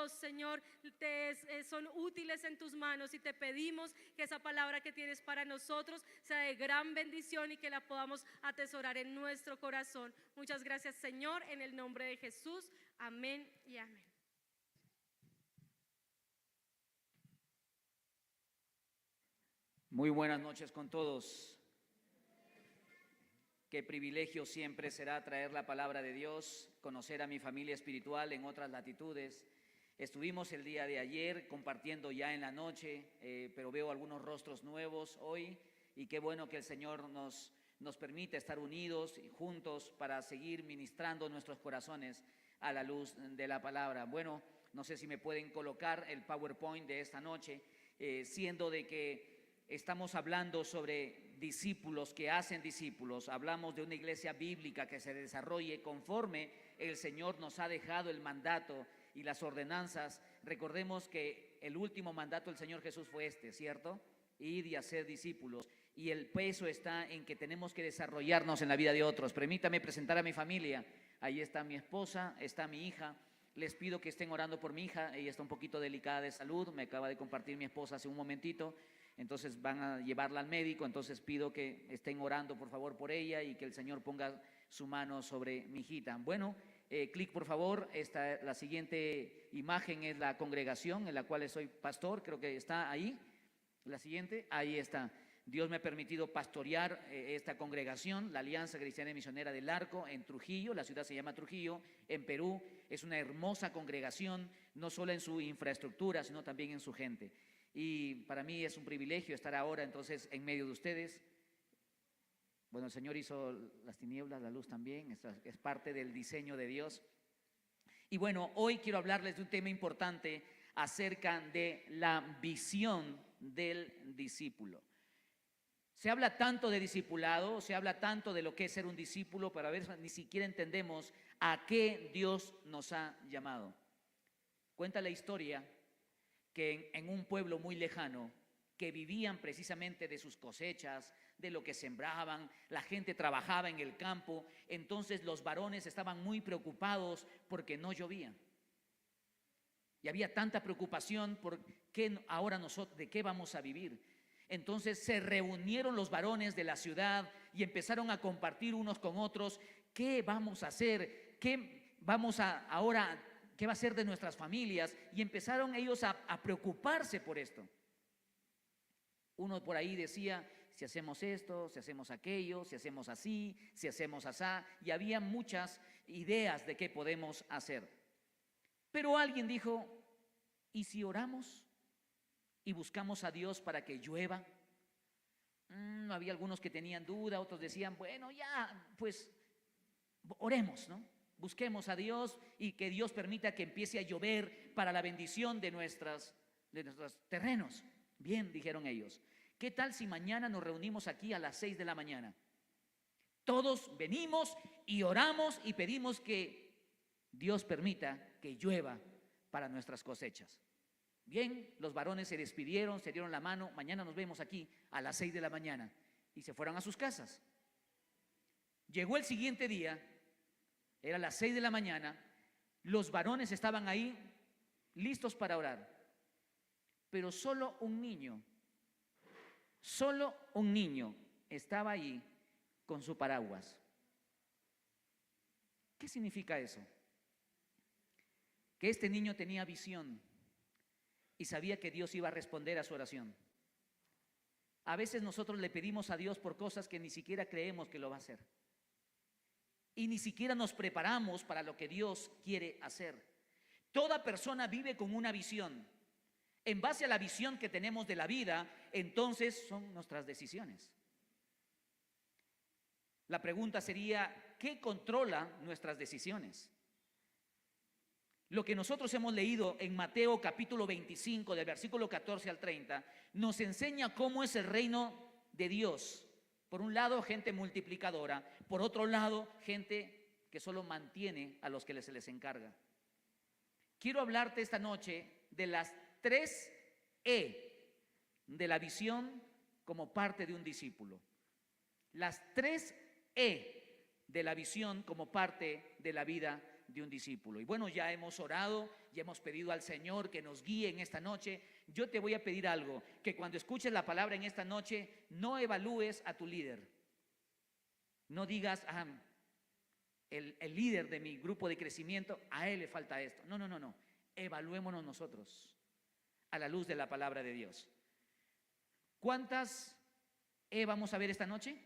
Dios, Señor, son útiles en tus manos, y te pedimos que esa palabra que tienes para nosotros sea de gran bendición y que la podamos atesorar en nuestro corazón. Muchas gracias, Señor, en el nombre de Jesús. Amén y amén. Muy buenas noches con todos. Qué privilegio siempre será traer la palabra de Dios, conocer a mi familia espiritual en otras latitudes. Estuvimos el día de ayer compartiendo ya en la noche, pero veo algunos rostros nuevos hoy, y qué bueno que el Señor nos permite estar unidos y juntos para seguir ministrando nuestros corazones a la luz de la palabra. Bueno, no sé si me pueden colocar el PowerPoint de esta noche, siendo de que estamos hablando sobre discípulos que hacen discípulos. Hablamos de una iglesia bíblica que se desarrolle conforme el Señor nos ha dejado el mandato y las ordenanzas. Recordemos que el último mandato del Señor Jesús fue este, ¿cierto? Ir y hacer discípulos. Y el peso está en que tenemos que desarrollarnos en la vida de otros. Permítame presentar a mi familia. Ahí está mi esposa, está mi hija. Les pido que estén orando por mi hija. Ella está un poquito delicada de salud. Me acaba de compartir mi esposa hace un momentito. Entonces van a llevarla al médico, entonces pido que estén orando por favor por ella y que el Señor ponga su mano sobre mi hijita. Bueno, clic por favor. La siguiente imagen es la congregación en la cual soy pastor, creo que está ahí. La siguiente, ahí está. Dios me ha permitido pastorear esta congregación, la Alianza Cristiana y Misionera del Arco, en Trujillo. La ciudad se llama Trujillo, en Perú. Es una hermosa congregación, no solo en su infraestructura, sino también en su gente. Y para mí es un privilegio estar ahora entonces en medio de ustedes. Bueno, el Señor hizo las tinieblas, la luz también, es parte del diseño de Dios. Y bueno, hoy quiero hablarles de un tema importante acerca de la visión del discípulo. Se habla tanto de discipulado, se habla tanto de lo que es ser un discípulo, pero a veces ni siquiera entendemos a qué Dios nos ha llamado. Cuenta la historia que en un pueblo muy lejano, que vivían precisamente de sus cosechas, de lo que sembraban, la gente trabajaba en el campo, entonces los varones estaban muy preocupados porque no llovía. Y había tanta preocupación por qué ahora nosotros, de qué vamos a vivir. Entonces se reunieron los varones de la ciudad y empezaron a compartir unos con otros qué vamos a hacer, qué vamos a ahora, qué va a ser de nuestras familias, y empezaron ellos a preocuparse por esto. Uno por ahí decía, si hacemos esto, si hacemos aquello, si hacemos así, si hacemos asá, y había muchas ideas de qué podemos hacer. Pero alguien dijo, ¿y si oramos y buscamos a Dios para que llueva? Había algunos que tenían duda, otros decían, bueno, ya, pues oremos, ¿no? Busquemos a Dios y que Dios permita que empiece a llover para la bendición de nuestros terrenos. Bien, dijeron ellos, ¿qué tal si mañana nos reunimos aquí a las 6 de la mañana? Todos venimos y oramos y pedimos que Dios permita que llueva para nuestras cosechas. Bien, los varones se despidieron, se dieron la mano, mañana nos vemos aquí a las 6 de la mañana, y se fueron a sus casas. Llegó el siguiente día, era las 6 de la mañana, los varones estaban ahí listos para orar, pero solo un niño estaba ahí con su paraguas. ¿Qué significa eso? Que este niño tenía visión y sabía que Dios iba a responder a su oración. A veces nosotros le pedimos a Dios por cosas que ni siquiera creemos que lo va a hacer. Y ni siquiera nos preparamos para lo que Dios quiere hacer. Toda persona vive con una visión. En base a la visión que tenemos de la vida, entonces son nuestras decisiones. La pregunta sería, ¿qué controla nuestras decisiones? Lo que nosotros hemos leído en Mateo capítulo 25, del versículo 14 al 30, nos enseña cómo es el reino de Dios. Por un lado, gente multiplicadora. Por otro lado, gente que solo mantiene a los que se les encarga. Quiero hablarte esta noche de las 3 E de la visión como parte de un discípulo. Las 3 E de la visión como parte de la vida de un discípulo. Y bueno, ya hemos orado, ya hemos pedido al Señor que nos guíe en esta noche. Yo te voy a pedir algo, que cuando escuches la palabra en esta noche, no evalúes a tu líder. No digas, el líder de mi grupo de crecimiento, a él le falta esto. No, no, no, no. Evaluémonos nosotros a la luz de la palabra de Dios. ¿Cuántas vamos a ver esta noche?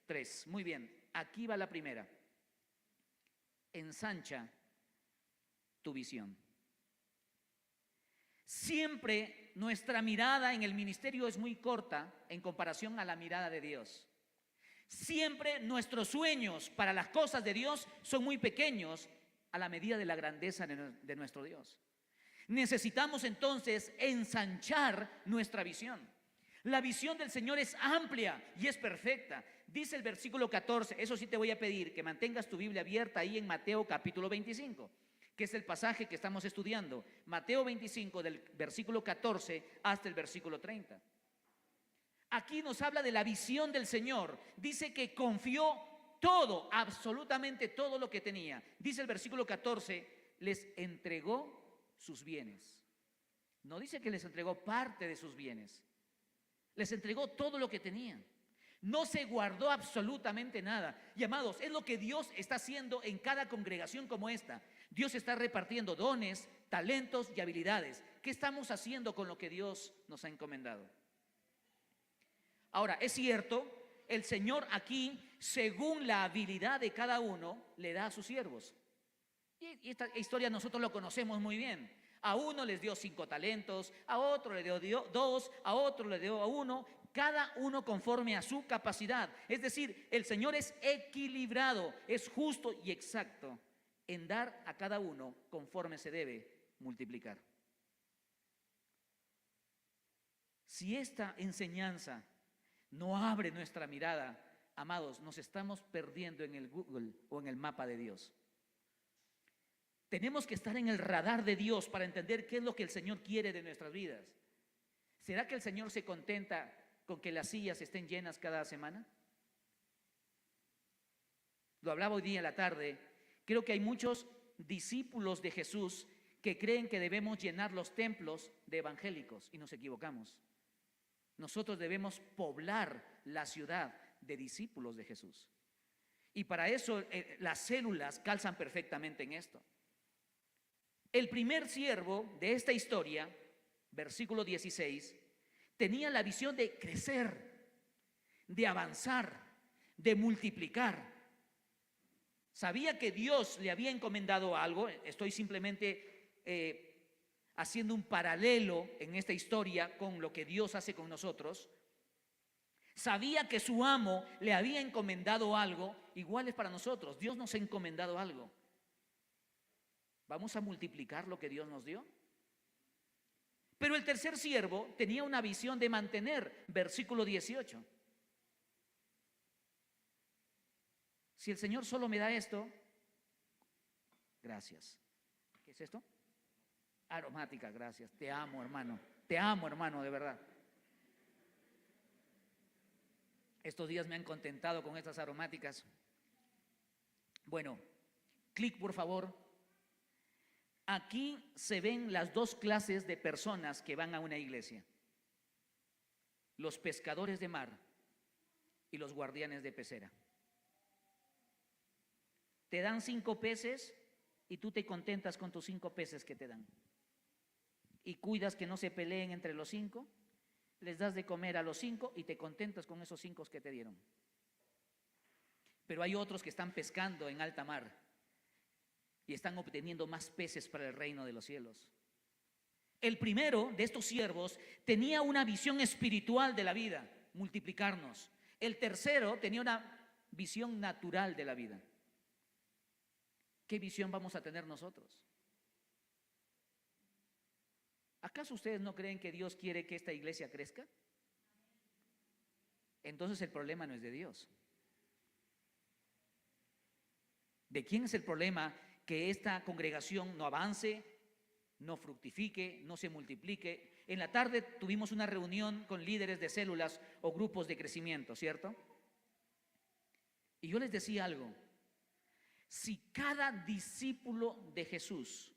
3. Muy bien. Aquí va la primera. Ensancha tu visión. Siempre nuestra mirada en el ministerio es muy corta en comparación a la mirada de Dios. Siempre nuestros sueños para las cosas de Dios son muy pequeños a la medida de la grandeza de nuestro Dios. Necesitamos entonces ensanchar nuestra visión. La visión del Señor es amplia y es perfecta. Dice el versículo 14, eso sí te voy a pedir que mantengas tu Biblia abierta ahí en Mateo capítulo 25, que es el pasaje que estamos estudiando. Mateo 25 del versículo 14 hasta el versículo 30. Aquí nos habla de la visión del Señor. Dice que confió todo, absolutamente todo lo que tenía. Dice el versículo 14, les entregó sus bienes. No dice que les entregó parte de sus bienes. Les entregó todo lo que tenían. No se guardó absolutamente nada. Y amados, es lo que Dios está haciendo en cada congregación como esta. Dios está repartiendo dones, talentos y habilidades. ¿Qué estamos haciendo con lo que Dios nos ha encomendado? Ahora, es cierto, el Señor aquí, según la habilidad de cada uno, le da a sus siervos. Y esta historia nosotros lo conocemos muy bien. A uno les dio 5 talentos, a otro le dio 2, a otro le dio 1, cada uno conforme a su capacidad. Es decir, el Señor es equilibrado, es justo y exacto en dar a cada uno conforme se debe multiplicar. Si esta enseñanza no abre nuestra mirada, amados, nos estamos perdiendo en el Google o en el mapa de Dios. Tenemos que estar en el radar de Dios para entender qué es lo que el Señor quiere de nuestras vidas. ¿Será que el Señor se contenta con que las sillas estén llenas cada semana? Lo hablaba hoy día en la tarde. Creo que hay muchos discípulos de Jesús que creen que debemos llenar los templos de evangélicos y nos equivocamos. Nosotros debemos poblar la ciudad de discípulos de Jesús. Y para eso las células calzan perfectamente en esto. El primer siervo de esta historia, versículo 16, tenía la visión de crecer, de avanzar, de multiplicar. Sabía que Dios le había encomendado algo. Estoy simplemente haciendo un paralelo en esta historia con lo que Dios hace con nosotros. Sabía que su amo le había encomendado algo. Igual es para nosotros. Dios nos ha encomendado algo. ¿Vamos a multiplicar lo que Dios nos dio? Pero el tercer siervo tenía una visión de mantener, versículo 18. Si el Señor solo me da esto, gracias. ¿Qué es esto? Aromática, gracias. Te amo, hermano. Te amo, hermano, de verdad. Estos días me han contentado con estas aromáticas. Bueno, clic por favor. Aquí se ven las dos clases de personas que van a una iglesia: los pescadores de mar y los guardianes de pecera. Te dan 5 peces y tú te contentas con tus 5 peces que te dan. Y cuidas que no se peleen entre los 5, les das de comer a los 5 y te contentas con esos 5 que te dieron. Pero hay otros que están pescando en alta mar y están obteniendo más peces para el reino de los cielos. El primero de estos siervos tenía una visión espiritual de la vida, multiplicarnos. El tercero tenía una visión natural de la vida. ¿Qué visión vamos a tener nosotros? ¿Acaso ustedes no creen que Dios quiere que esta iglesia crezca? Entonces el problema no es de Dios. ¿De quién es el problema? Que esta congregación no avance, no fructifique, no se multiplique. En la tarde tuvimos una reunión con líderes de células o grupos de crecimiento, ¿cierto? Y yo les decía algo. Si cada discípulo de Jesús,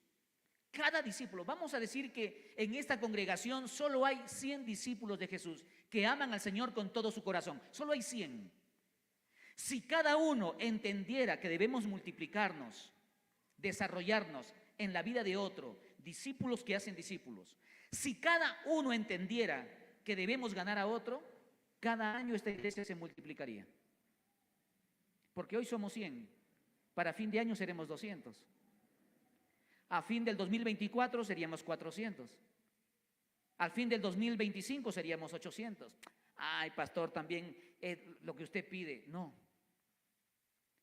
cada discípulo, vamos a decir que en esta congregación solo hay 100 discípulos de Jesús que aman al Señor con todo su corazón, solo hay 100. Si cada uno entendiera que debemos multiplicarnos, desarrollarnos en la vida de otro, discípulos que hacen discípulos, si cada uno entendiera que debemos ganar a otro, cada año esta iglesia se multiplicaría. Porque hoy somos 100, para fin de año seremos 200. A fin del 2024 seríamos 400. Al fin del 2025 seríamos 800. Ay, pastor, también es lo que usted pide. No,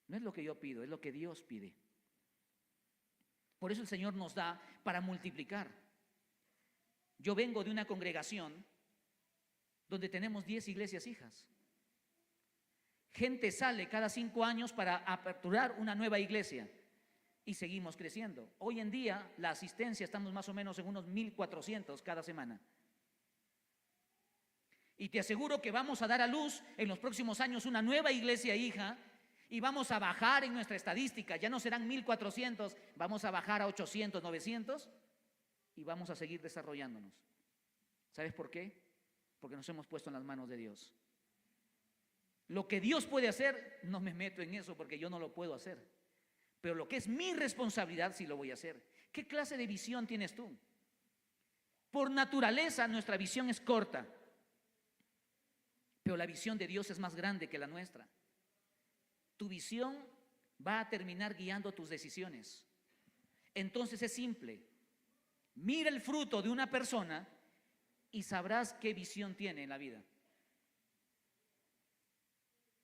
no es lo que yo pido, es lo que Dios pide. Por eso el Señor nos da para multiplicar. Yo vengo de una congregación donde tenemos 10 iglesias hijas. Gente sale cada 5 años para aperturar una nueva iglesia y seguimos creciendo. Hoy en día la asistencia estamos más o menos en unos 1,400 cada semana. Y te aseguro que vamos a dar a luz en los próximos años una nueva iglesia hija y vamos a bajar en nuestra estadística. Ya no serán 1,400, vamos a bajar a 800, 900 y vamos a seguir desarrollándonos. ¿Sabes por qué? Porque nos hemos puesto en las manos de Dios. Lo que Dios puede hacer, no me meto en eso porque yo no lo puedo hacer. Pero lo que es mi responsabilidad, sí lo voy a hacer. ¿Qué clase de visión tienes tú? Por naturaleza, nuestra visión es corta. Pero la visión de Dios es más grande que la nuestra. Tu visión va a terminar guiando tus decisiones. Entonces es simple. Mira el fruto de una persona y sabrás qué visión tiene en la vida.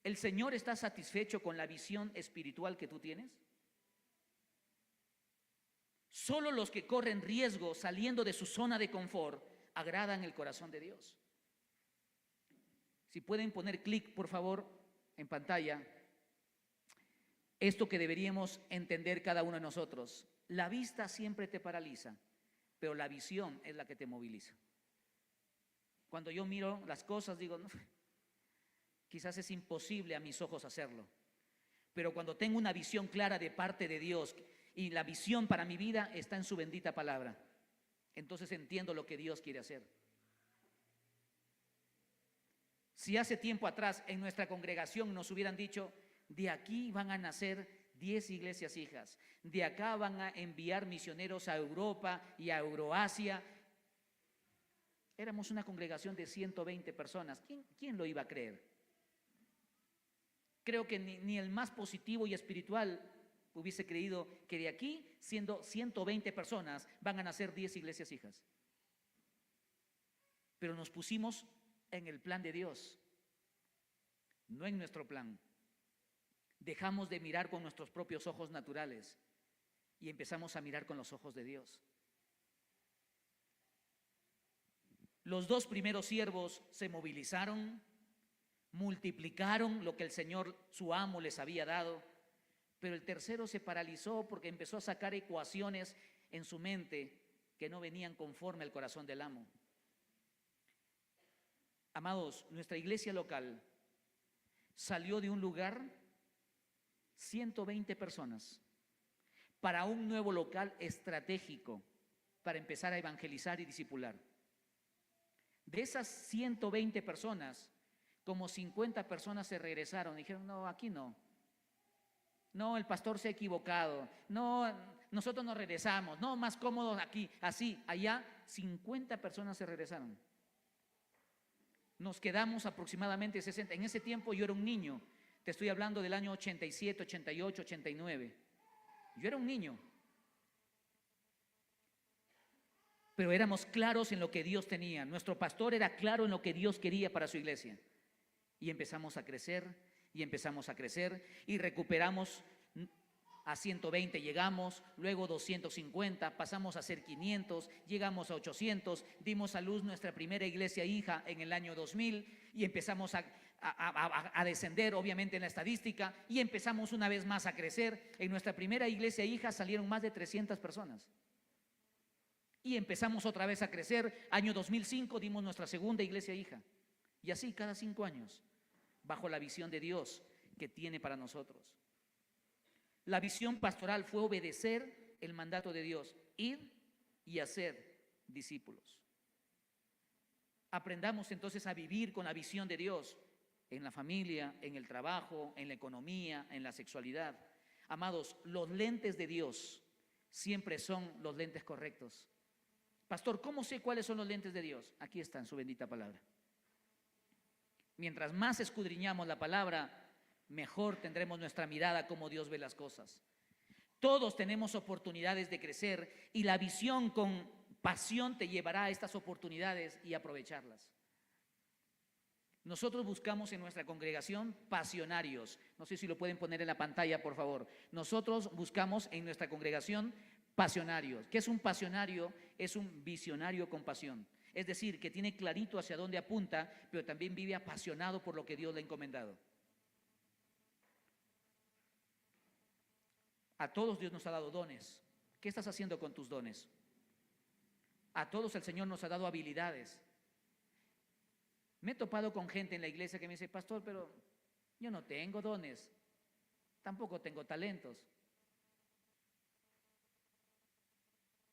¿El Señor está satisfecho con la visión espiritual que tú tienes? Solo los que corren riesgo saliendo de su zona de confort agradan el corazón de Dios. Si pueden poner clic, por favor, en pantalla. Esto que deberíamos entender cada uno de nosotros. La vista siempre te paraliza, pero la visión es la que te moviliza. Cuando yo miro las cosas, digo, no, quizás es imposible a mis ojos hacerlo. Pero cuando tengo una visión clara de parte de Dios y la visión para mi vida está en su bendita palabra, entonces entiendo lo que Dios quiere hacer. Si hace tiempo atrás en nuestra congregación nos hubieran dicho, de aquí van a nacer 10 iglesias hijas, de acá van a enviar misioneros a Europa y a Euroasia. Éramos una congregación de 120 personas. ¿Quién lo iba a creer? Creo que ni el más positivo y espiritual hubiese creído que de aquí, siendo 120 personas, van a nacer 10 iglesias hijas. Pero nos pusimos en el plan de Dios, no en nuestro plan. Dejamos de mirar con nuestros propios ojos naturales y empezamos a mirar con los ojos de Dios. Los 2 primeros siervos se movilizaron, multiplicaron lo que el Señor, su amo, les había dado, pero el tercero se paralizó porque empezó a sacar ecuaciones en su mente que no venían conforme al corazón del amo. Amados, nuestra iglesia local salió de un lugar, 120 personas, para un nuevo local estratégico para empezar a evangelizar y discipular. De esas 120 personas, como 50 personas se regresaron, dijeron, no, aquí no. No, el pastor se ha equivocado. No, nosotros nos regresamos. No, más cómodos aquí, así, allá. 50 personas se regresaron. Nos quedamos aproximadamente 60. En ese tiempo yo era un niño. Te estoy hablando del año 87, 88, 89. Yo era un niño. Pero éramos claros en lo que Dios tenía. Nuestro pastor era claro en lo que Dios quería para su iglesia. Y empezamos a crecer, y recuperamos a 120, llegamos, luego 250, pasamos a ser 500, llegamos a 800, dimos a luz nuestra primera iglesia hija en el año 2000 y empezamos a descender obviamente en la estadística y empezamos una vez más a crecer. En nuestra primera iglesia hija salieron más de 300 personas. Y empezamos otra vez a crecer. Año 2005 dimos nuestra segunda iglesia hija. Y así cada 5 años, bajo la visión de Dios que tiene para nosotros. La visión pastoral fue obedecer el mandato de Dios, ir y hacer discípulos. Aprendamos entonces a vivir con la visión de Dios en la familia, en el trabajo, en la economía, en la sexualidad. Amados, los lentes de Dios siempre son los lentes correctos. Pastor, ¿cómo sé cuáles son los lentes de Dios? Aquí está en su bendita palabra. Mientras más escudriñamos la palabra, mejor tendremos nuestra mirada como Dios ve las cosas. Todos tenemos oportunidades de crecer y la visión con pasión te llevará a estas oportunidades y aprovecharlas. Nosotros buscamos en nuestra congregación pasionarios. No sé si lo pueden poner en la pantalla, por favor. Nosotros buscamos en nuestra congregación pasionarios. ¿Qué es un pasionario? Es un visionario con pasión. Es decir, que tiene clarito hacia dónde apunta, pero también vive apasionado por lo que Dios le ha encomendado. A todos Dios nos ha dado dones. ¿Qué estás haciendo con tus dones? A todos el Señor nos ha dado habilidades. Me he topado con gente en la iglesia que me dice, pastor, pero yo no tengo dones, tampoco tengo talentos.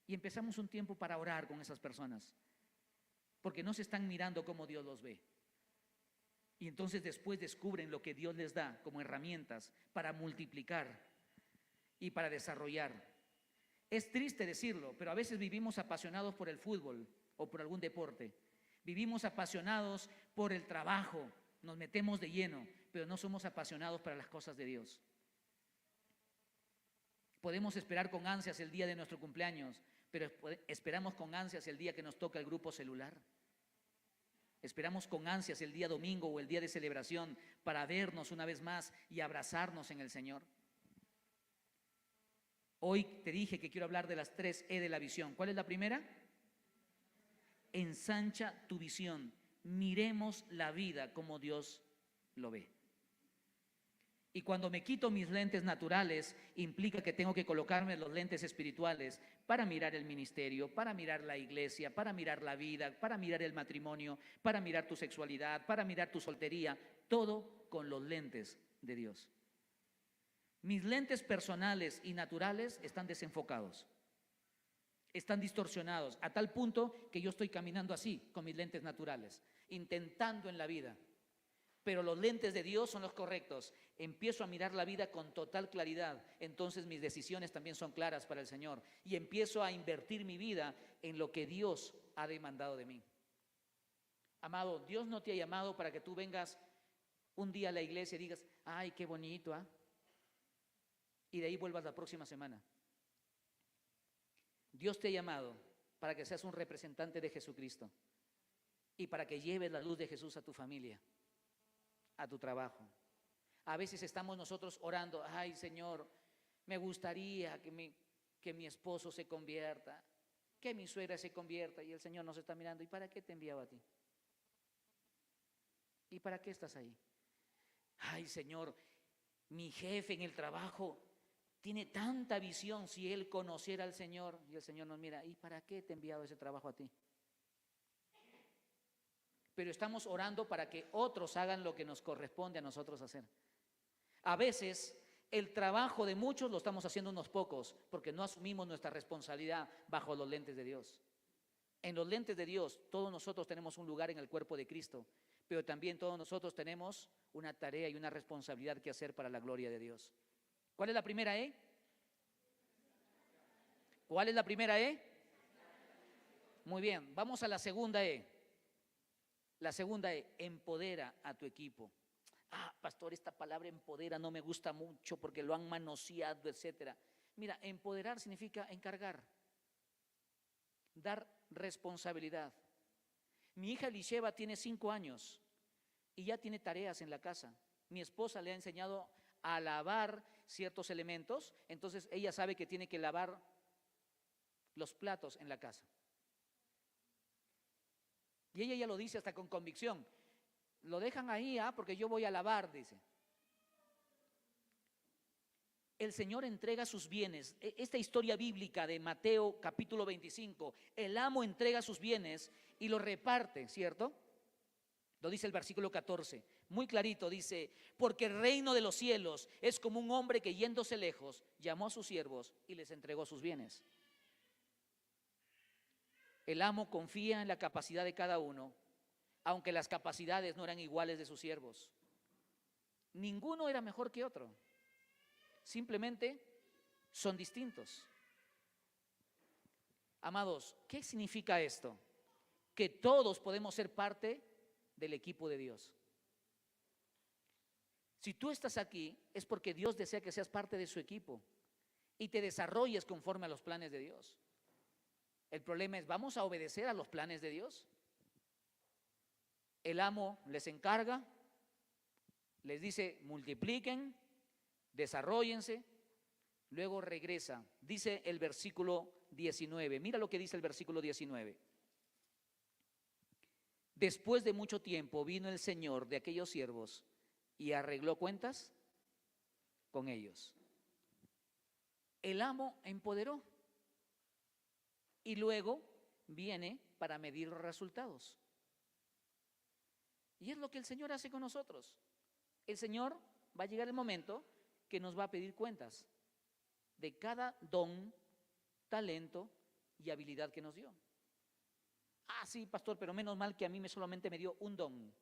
Y empezamos un tiempo para orar con esas personas, porque no se están mirando como Dios los ve. Y entonces después descubren lo que Dios les da como herramientas para multiplicar y para desarrollar. Es triste decirlo, pero a veces vivimos apasionados por el fútbol o por algún deporte. Vivimos apasionados por el trabajo, nos metemos de lleno, pero no somos apasionados para las cosas de Dios. Podemos esperar con ansias el día de nuestro cumpleaños, pero esperamos con ansias el día que nos toca el grupo celular. Esperamos con ansias el día domingo o el día de celebración para vernos una vez más y abrazarnos en el Señor. Hoy te dije que quiero hablar de las 3 E de la visión. ¿Cuál es la primera? Ensancha tu visión. Miremos la vida como Dios lo ve. Y cuando me quito mis lentes naturales, implica que tengo que colocarme los lentes espirituales para mirar el ministerio, para mirar la iglesia, para mirar la vida, para mirar el matrimonio, para mirar tu sexualidad, para mirar tu soltería, todo con los lentes de Dios. Mis lentes personales y naturales están desenfocados. Están distorsionados a tal punto que yo estoy caminando así con mis lentes naturales, intentando en la vida, pero los lentes de Dios son los correctos. Empiezo a mirar la vida con total claridad, entonces mis decisiones también son claras para el Señor y empiezo a invertir mi vida en lo que Dios ha demandado de mí. Amado, Dios no te ha llamado para que tú vengas un día a la iglesia y digas, ay, qué bonito, ¿ah? Y de ahí vuelvas la próxima semana. Dios te ha llamado para que seas un representante de Jesucristo y para que lleves la luz de Jesús a tu familia, a tu trabajo. A veces estamos nosotros orando, ay Señor, me gustaría que mi esposo se convierta, que mi suegra se convierta, y el Señor nos está mirando, ¿y para qué te enviaba a ti? ¿Y para qué estás ahí? Ay Señor, mi jefe en el trabajo tiene tanta visión, si él conociera al Señor, y el Señor nos mira, ¿y para qué te he enviado ese trabajo a ti? Pero estamos orando para que otros hagan lo que nos corresponde a nosotros hacer. A veces el trabajo de muchos lo estamos haciendo unos pocos, porque no asumimos nuestra responsabilidad bajo los lentes de Dios. En los lentes de Dios, todos nosotros tenemos un lugar en el cuerpo de Cristo, pero también todos nosotros tenemos una tarea y una responsabilidad que hacer para la gloria de Dios. ¿Cuál es la primera E? ¿Cuál es la primera E? Muy bien, vamos a la segunda E. La segunda E, empodera a tu equipo. Ah, pastor, esta palabra empodera no me gusta mucho porque lo han manoseado, etcétera. Mira, empoderar significa encargar, dar responsabilidad. Mi hija Lisheva tiene 5 años y ya tiene tareas en la casa. Mi esposa le ha enseñado a lavar ciertos elementos, entonces ella sabe que tiene que lavar los platos en la casa. Y ella ya lo dice hasta con convicción. Lo dejan ahí, porque yo voy a lavar, dice. El Señor entrega sus bienes. Esta historia bíblica de Mateo capítulo 25, el amo entrega sus bienes y los reparte, ¿cierto? Lo dice el versículo 14. muy clarito, dice, porque el reino de los cielos es como un hombre que yéndose lejos, llamó a sus siervos y les entregó sus bienes. El amo confía en la capacidad de cada uno, aunque las capacidades no eran iguales de sus siervos. Ninguno era mejor que otro, simplemente son distintos. Amados, ¿qué significa esto? Que todos podemos ser parte del equipo de Dios. Si tú estás aquí, es porque Dios desea que seas parte de su equipo y te desarrolles conforme a los planes de Dios. El problema es, ¿vamos a obedecer a los planes de Dios? El amo les encarga, les dice, multipliquen, desarróllense, luego regresa. Dice el versículo 19, mira lo que dice el versículo 19. Después de mucho tiempo vino el Señor de aquellos siervos y arregló cuentas con ellos. El amo empoderó y luego viene para medir los resultados. Y es lo que el Señor hace con nosotros. El Señor va a llegar el momento que nos va a pedir cuentas de cada don, talento y habilidad que nos dio. Ah, sí, pastor, pero menos mal que a mí solamente me dio un don.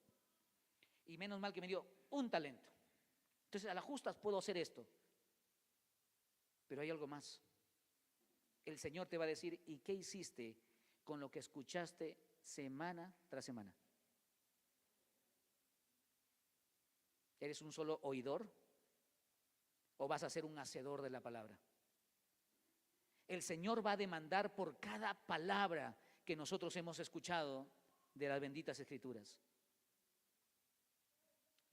Y menos mal que me dio un talento. Entonces, a las justas puedo hacer esto. Pero hay algo más. El Señor te va a decir, ¿y qué hiciste con lo que escuchaste semana tras semana? ¿Eres un solo oidor? ¿O vas a ser un hacedor de la palabra? El Señor va a demandar por cada palabra que nosotros hemos escuchado de las benditas Escrituras.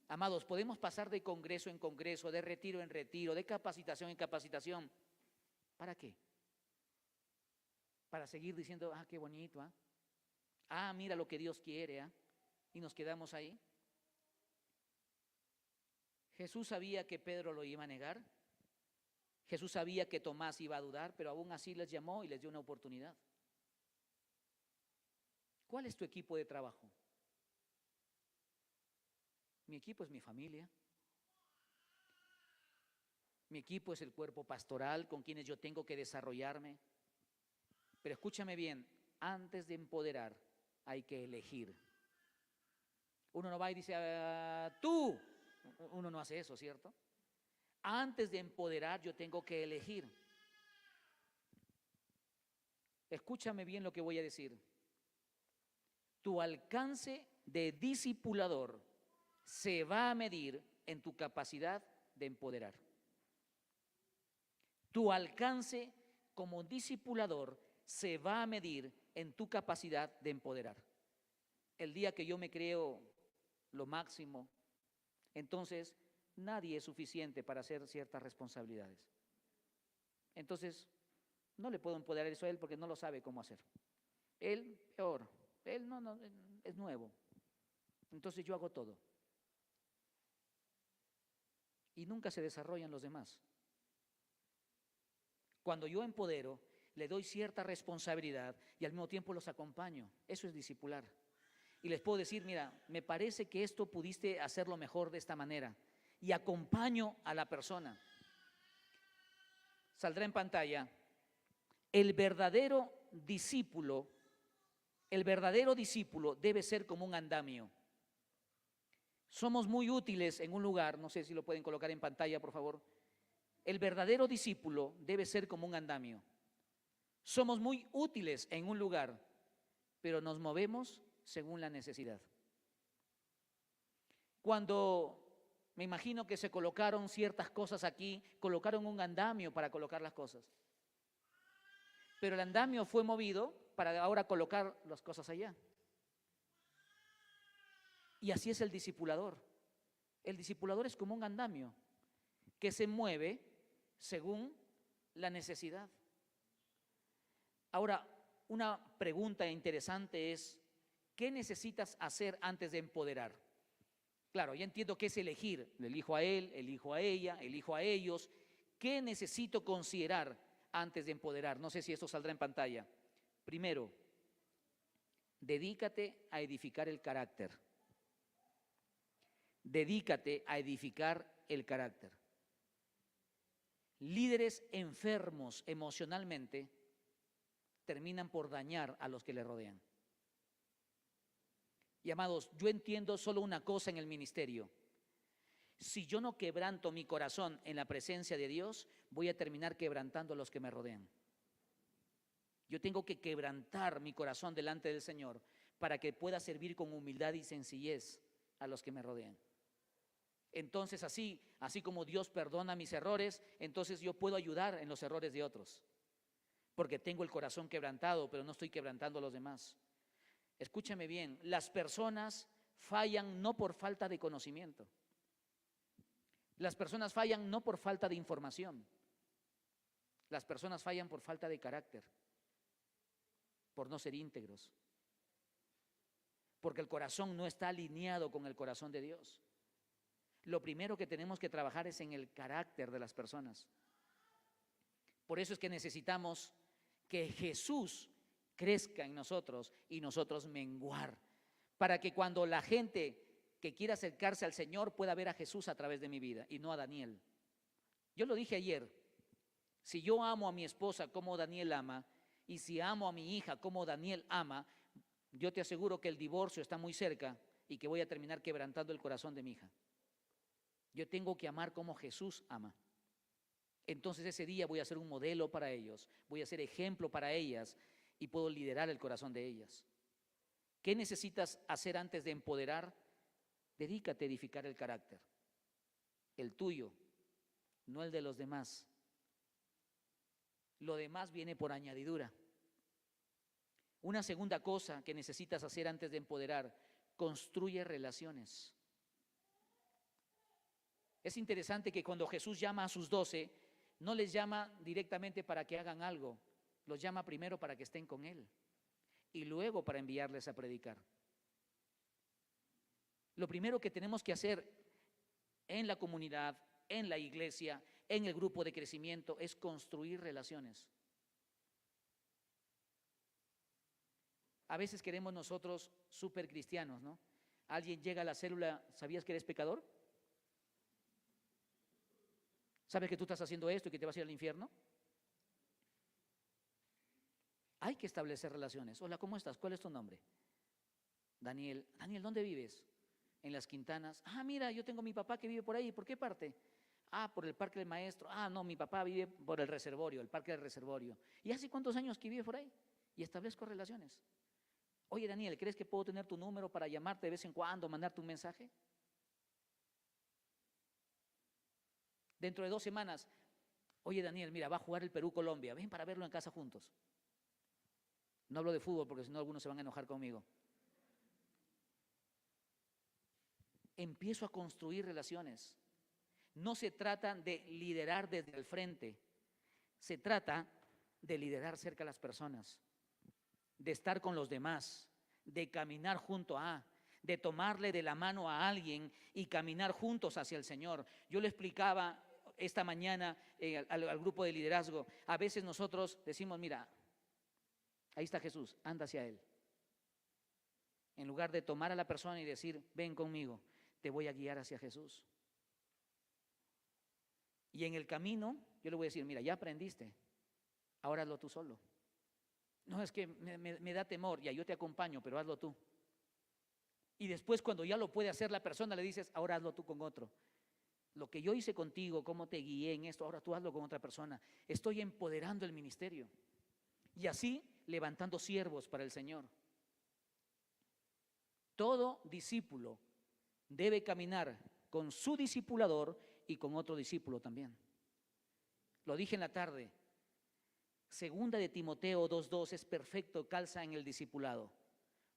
Amados, podemos pasar de congreso en congreso, de retiro en retiro, de capacitación en capacitación. ¿Para qué? Para seguir diciendo, ah, qué bonito, ¿ah? Ah, mira lo que Dios quiere, ¿ah? Y nos quedamos ahí. Jesús sabía que Pedro lo iba a negar. Jesús sabía que Tomás iba a dudar, pero aún así les llamó y les dio una oportunidad. ¿Cuál es tu equipo de trabajo? Mi equipo es mi familia. Mi equipo es el cuerpo pastoral con quienes yo tengo que desarrollarme. Pero escúchame bien, antes de empoderar hay que elegir. Uno no va y dice, tú. Uno no hace eso, ¿cierto? Antes de empoderar yo tengo que elegir. Escúchame bien lo que voy a decir. Tu alcance de discipulador se va a medir en tu capacidad de empoderar. Tu alcance como discipulador se va a medir en tu capacidad de empoderar. El día que yo me creo lo máximo, entonces nadie es suficiente para hacer ciertas responsabilidades. Entonces no le puedo empoderar eso a él porque no lo sabe cómo hacer. Él peor, él no es nuevo. Entonces yo hago todo. Y nunca se desarrollan los demás. Cuando yo empodero, le doy cierta responsabilidad y al mismo tiempo los acompaño. Eso es discipular. Y les puedo decir, mira, me parece que esto pudiste hacerlo mejor de esta manera. Y acompaño a la persona. Saldrá en pantalla. El verdadero discípulo debe ser como un andamio. Somos muy útiles en un lugar, no sé si lo pueden colocar en pantalla, por favor. El verdadero discípulo debe ser como un andamio. Somos muy útiles en un lugar, pero nos movemos según la necesidad. Cuando me imagino que se colocaron ciertas cosas aquí, colocaron un andamio para colocar las cosas. Pero el andamio fue movido para ahora colocar las cosas allá. Y así es el discipulador. El discipulador es como un andamio que se mueve según la necesidad. Ahora, una pregunta interesante es, ¿qué necesitas hacer antes de empoderar? Claro, ya entiendo que es elegir, elijo a él, elijo a ella, elijo a ellos. ¿Qué necesito considerar antes de empoderar? No sé si esto saldrá en pantalla. Primero, dedícate a edificar el carácter. Dedícate a edificar el carácter. Líderes enfermos emocionalmente terminan por dañar a los que le rodean. Y amados, yo entiendo solo una cosa en el ministerio. Si yo no quebranto mi corazón en la presencia de Dios, voy a terminar quebrantando a los que me rodean. Yo tengo que quebrantar mi corazón delante del Señor para que pueda servir con humildad y sencillez a los que me rodean. Entonces así como Dios perdona mis errores, entonces yo puedo ayudar en los errores de otros, porque tengo el corazón quebrantado, pero no estoy quebrantando a los demás. Escúchame bien, las personas fallan no por falta de conocimiento. Las personas fallan no por falta de información. Las personas fallan por falta de carácter, por no ser íntegros, porque el corazón no está alineado con el corazón de Dios. Lo primero que tenemos que trabajar es en el carácter de las personas. Por eso es que necesitamos que Jesús crezca en nosotros y nosotros menguar, para que cuando la gente que quiera acercarse al Señor pueda ver a Jesús a través de mi vida y no a Daniel. Yo lo dije ayer, si yo amo a mi esposa como Daniel ama, y si amo a mi hija como Daniel ama, yo te aseguro que el divorcio está muy cerca y que voy a terminar quebrantando el corazón de mi hija. Yo tengo que amar como Jesús ama. Entonces ese día voy a ser un modelo para ellos, voy a ser ejemplo para ellas y puedo liderar el corazón de ellas. ¿Qué necesitas hacer antes de empoderar? Dedícate a edificar el carácter, el tuyo, no el de los demás. Lo demás viene por añadidura. Una segunda cosa que necesitas hacer antes de empoderar: construye relaciones. Es interesante que cuando Jesús llama a sus 12, no les llama directamente para que hagan algo, los llama primero para que estén con Él y luego para enviarles a predicar. Lo primero que tenemos que hacer en la comunidad, en la iglesia, en el grupo de crecimiento, es construir relaciones. A veces queremos nosotros súper cristianos, ¿no? Alguien llega a la célula, ¿sabías que eres pecador? ¿Sabes que tú estás haciendo esto y que te vas a ir al infierno? Hay que establecer relaciones. Hola, ¿cómo estás? ¿Cuál es tu nombre? Daniel. Daniel, ¿dónde vives? En Las Quintanas. Ah, mira, yo tengo a mi papá que vive por ahí. ¿Por qué parte? Ah, por el Parque del Maestro. Ah, no, mi papá vive por el Reservorio, el Parque del Reservorio. ¿Y hace cuántos años que vive por ahí? Y establezco relaciones. Oye, Daniel, ¿crees que puedo tener tu número para llamarte de vez en cuando, mandarte un mensaje? Dentro de 2 semanas, oye, Daniel, mira, va a jugar el Perú-Colombia. Ven para verlo en casa juntos. No hablo de fútbol porque si no algunos se van a enojar conmigo. Empiezo a construir relaciones. No se trata de liderar desde el frente, se trata de liderar cerca a las personas, de estar con los demás, de caminar junto a, de tomarle de la mano a alguien y caminar juntos hacia el Señor. Yo le explicaba esta mañana al grupo de liderazgo, a veces nosotros decimos, mira, ahí está Jesús, anda hacia Él. En lugar de tomar a la persona y decir, ven conmigo, te voy a guiar hacia Jesús. Y en el camino yo le voy a decir, mira, ya aprendiste, ahora hazlo tú solo. No, es que me da temor, ya yo te acompaño, pero hazlo tú. Y después cuando ya lo puede hacer la persona, le dices, ahora hazlo tú con otro. Lo que yo hice contigo, cómo te guié en esto, ahora tú hazlo con otra persona. Estoy empoderando el ministerio. Y así levantando siervos para el Señor. Todo discípulo debe caminar con su discipulador y con otro discípulo también. Lo dije en la tarde. Segunda de Timoteo 2:2 es perfecto, calza en el discipulado.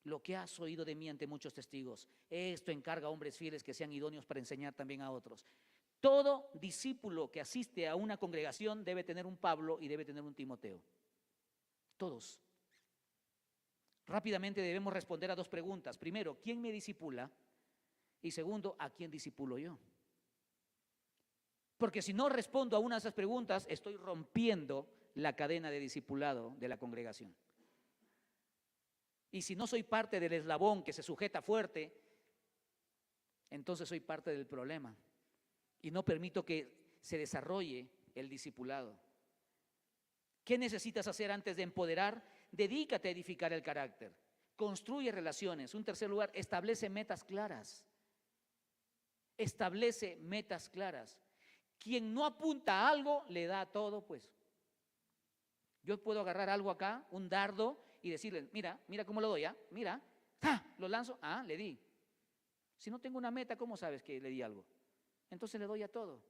Lo que has oído de mí ante muchos testigos, esto encarga a hombres fieles que sean idóneos para enseñar también a otros. Todo discípulo que asiste a una congregación debe tener un Pablo y debe tener un Timoteo. Todos. Rápidamente debemos responder a 2 preguntas. Primero, ¿quién me discipula? Y segundo, ¿a quién discipulo yo? Porque si no respondo a una de esas preguntas, estoy rompiendo la cadena de discipulado de la congregación. Y si no soy parte del eslabón que se sujeta fuerte, entonces soy parte del problema y no permito que se desarrolle el discipulado. ¿Qué necesitas hacer antes de empoderar? Dedícate a edificar el carácter. Construye relaciones. Un tercer lugar, establece metas claras. Establece metas claras. Quien no apunta a algo, le da a todo, pues. Yo puedo agarrar algo acá, un dardo, y decirle, mira, mira cómo lo doy, ¿ah? Mira, ¡ah! Lo lanzo, ah, le di. Si no tengo una meta, ¿cómo sabes que le di algo? Entonces le doy a todo.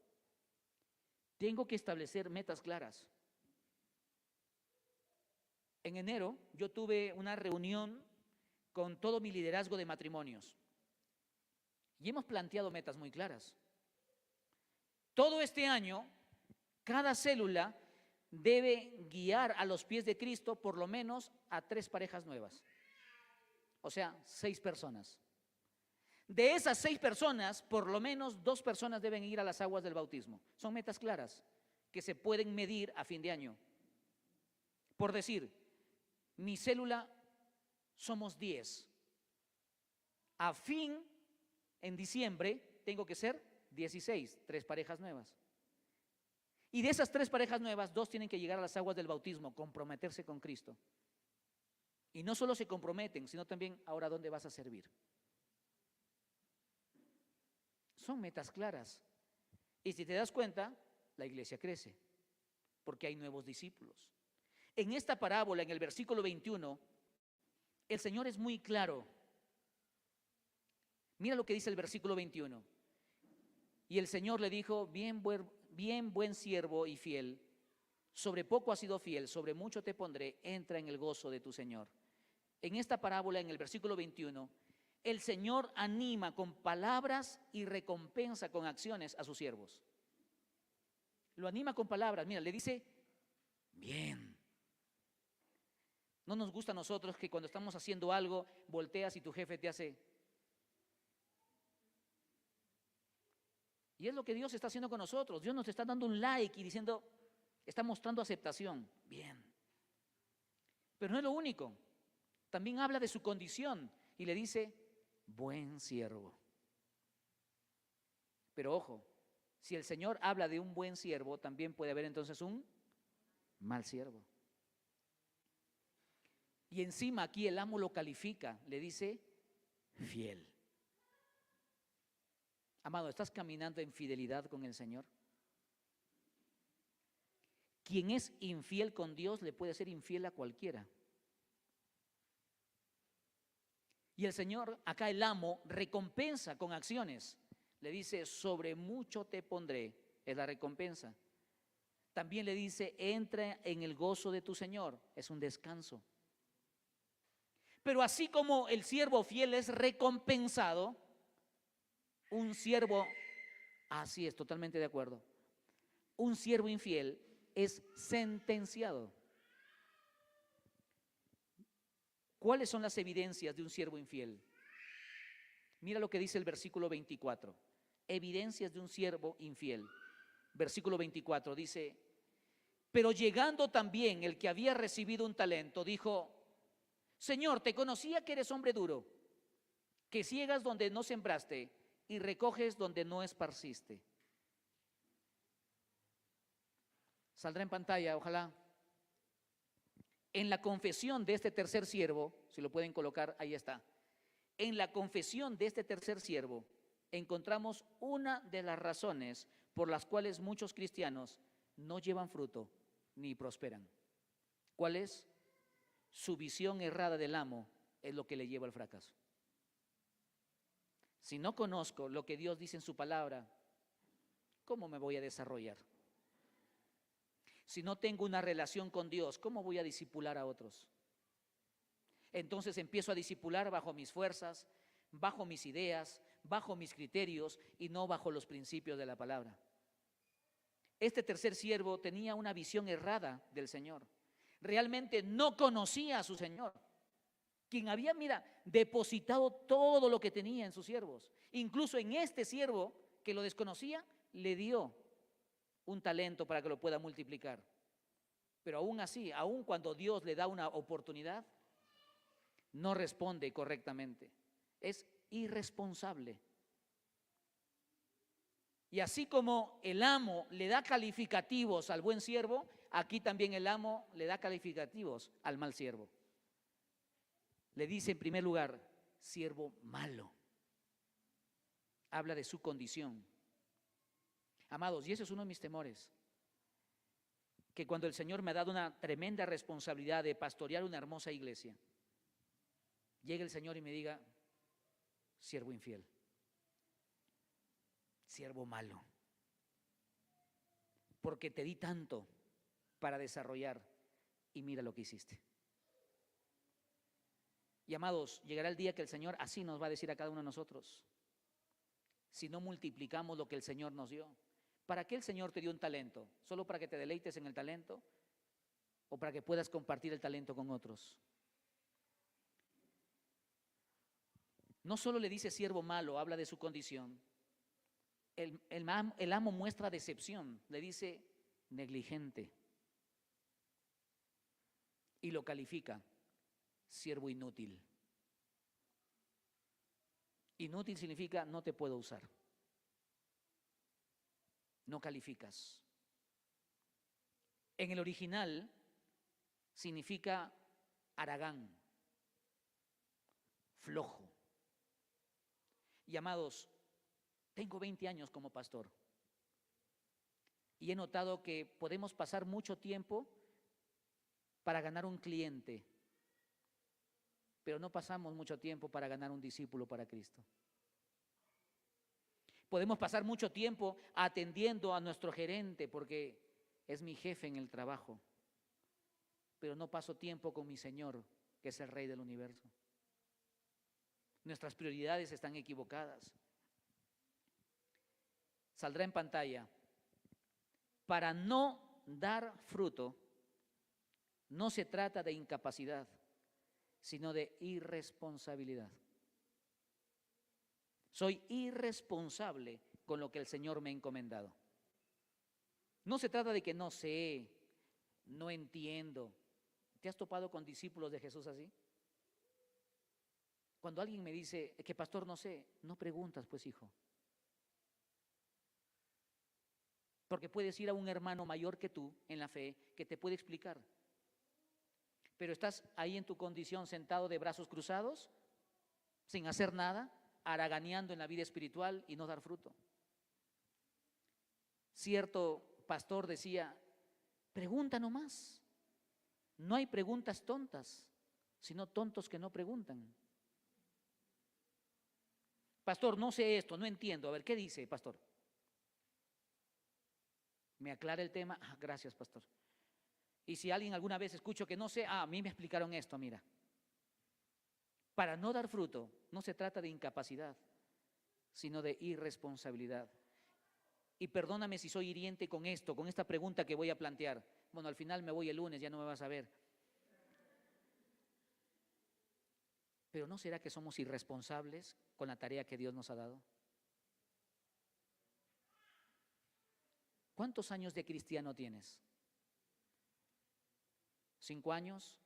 Tengo que establecer metas claras. En enero yo tuve una reunión con todo mi liderazgo de matrimonios y hemos planteado metas muy claras. Todo este año, cada célula debe guiar a los pies de Cristo por lo menos a 3 parejas nuevas. O sea, 6 personas. De esas 6 personas, por lo menos 2 personas deben ir a las aguas del bautismo. Son metas claras que se pueden medir a fin de año. Por decir, mi célula somos 10. En diciembre, tengo que ser 16, 3 parejas nuevas. Y de esas 3 parejas nuevas, 2 tienen que llegar a las aguas del bautismo, comprometerse con Cristo. Y no solo se comprometen, sino también, ahora, ¿dónde vas a servir? Son metas claras. Y si te das cuenta, la iglesia crece, porque hay nuevos discípulos. En esta parábola, en el versículo 21, el Señor es muy claro. Mira lo que dice el versículo 21. Y el Señor le dijo, bien buen siervo y fiel, sobre poco has sido fiel, sobre mucho te pondré, entra en el gozo de tu Señor. En esta parábola, en el versículo 21, el Señor anima con palabras y recompensa con acciones a sus siervos. Lo anima con palabras, mira, le dice, bien. No nos gusta a nosotros que cuando estamos haciendo algo, volteas y tu jefe te hace. Y es lo que Dios está haciendo con nosotros. Dios nos está dando un like y diciendo, está mostrando aceptación. Bien. Pero no es lo único. También habla de su condición y le dice, buen siervo. Pero ojo, si el Señor habla de un buen siervo, también puede haber entonces un mal siervo. Y encima aquí el amo lo califica, le dice fiel. Amado, ¿estás caminando en fidelidad con el Señor? Quien es infiel con Dios le puede ser infiel a cualquiera. Y el Señor, acá el amo, recompensa con acciones. Le dice, sobre mucho te pondré, es la recompensa. También le dice, entra en el gozo de tu Señor, es un descanso. Pero así como el siervo fiel es recompensado, un siervo, así es, totalmente de acuerdo, un siervo infiel es sentenciado. ¿Cuáles son las evidencias de un siervo infiel? Mira lo que dice el versículo 24. Evidencias de un siervo infiel. Versículo 24 dice, pero llegando también el que había recibido un talento, dijo, Señor, te conocía que eres hombre duro, que ciegas donde no sembraste y recoges donde no esparciste. Saldrá en pantalla, ojalá. En la confesión de este tercer siervo, si lo pueden colocar, ahí está. En la confesión de este tercer siervo encontramos una de las razones por las cuales muchos cristianos no llevan fruto ni prosperan. ¿Cuál es? Su visión errada del amo es lo que le lleva al fracaso. Si no conozco lo que Dios dice en su palabra, ¿cómo me voy a desarrollar? Si no tengo una relación con Dios, ¿cómo voy a discipular a otros? Entonces empiezo a discipular bajo mis fuerzas, bajo mis ideas, bajo mis criterios y no bajo los principios de la palabra. Este tercer siervo tenía una visión errada del Señor. Realmente no conocía a su Señor, quien había, depositado todo lo que tenía en sus siervos. Incluso en este siervo que lo desconocía, le dio un talento para que lo pueda multiplicar. Pero aún así, aún cuando Dios le da una oportunidad, no responde correctamente. Es irresponsable. Y así como el amo le da calificativos al buen siervo, aquí también el amo le da calificativos al mal siervo. Le dice en primer lugar, siervo malo. Habla de su condición. Amados, y ese es uno de mis temores, que cuando el Señor me ha dado una tremenda responsabilidad de pastorear una hermosa iglesia, llegue el Señor y me diga, siervo infiel, siervo malo, porque te di tanto para desarrollar y mira lo que hiciste. Y amados, llegará el día que el Señor así nos va a decir a cada uno de nosotros, si no multiplicamos lo que el Señor nos dio. ¿Para qué el Señor te dio un talento? ¿Solo para que te deleites en el talento? ¿O para que puedas compartir el talento con otros? No solo le dice siervo malo, habla de su condición. El amo muestra decepción, le dice negligente. Y lo califica, siervo inútil. Inútil significa no te puedo usar. No calificas. En el original significa haragán, flojo. Y amados, tengo 20 años como pastor y he notado que podemos pasar mucho tiempo para ganar un cliente, pero no pasamos mucho tiempo para ganar un discípulo para Cristo. Podemos pasar mucho tiempo atendiendo a nuestro gerente porque es mi jefe en el trabajo, pero no paso tiempo con mi Señor, que es el Rey del universo. Nuestras prioridades están equivocadas. Saldrá en pantalla. Para no dar fruto, no se trata de incapacidad, sino de irresponsabilidad. Soy irresponsable con lo que el Señor me ha encomendado. No se trata de que no sé, no entiendo. ¿Te has topado con discípulos de Jesús así? Cuando alguien me dice que pastor no sé, no preguntas pues hijo. Porque puedes ir a un hermano mayor que tú en la fe que te puede explicar. Pero estás ahí en tu condición sentado de brazos cruzados, sin hacer nada, haraganeando en la vida espiritual y no dar fruto. Cierto pastor decía, pregunta nomás. No hay preguntas tontas, sino tontos que no preguntan. Pastor, no sé esto, no entiendo. A ver, ¿qué dice, pastor? ¿Me aclara el tema? Ah, gracias, pastor. Y si alguien alguna vez escucho que no sé, a mí me explicaron esto, mira. Para no dar fruto, no se trata de incapacidad, sino de irresponsabilidad. Y perdóname si soy hiriente con esto, con esta pregunta que voy a plantear. Bueno, al final me voy el lunes, ya no me vas a ver. Pero ¿no será que somos irresponsables con la tarea que Dios nos ha dado? ¿Cuántos años de cristiano tienes? ¿5 años?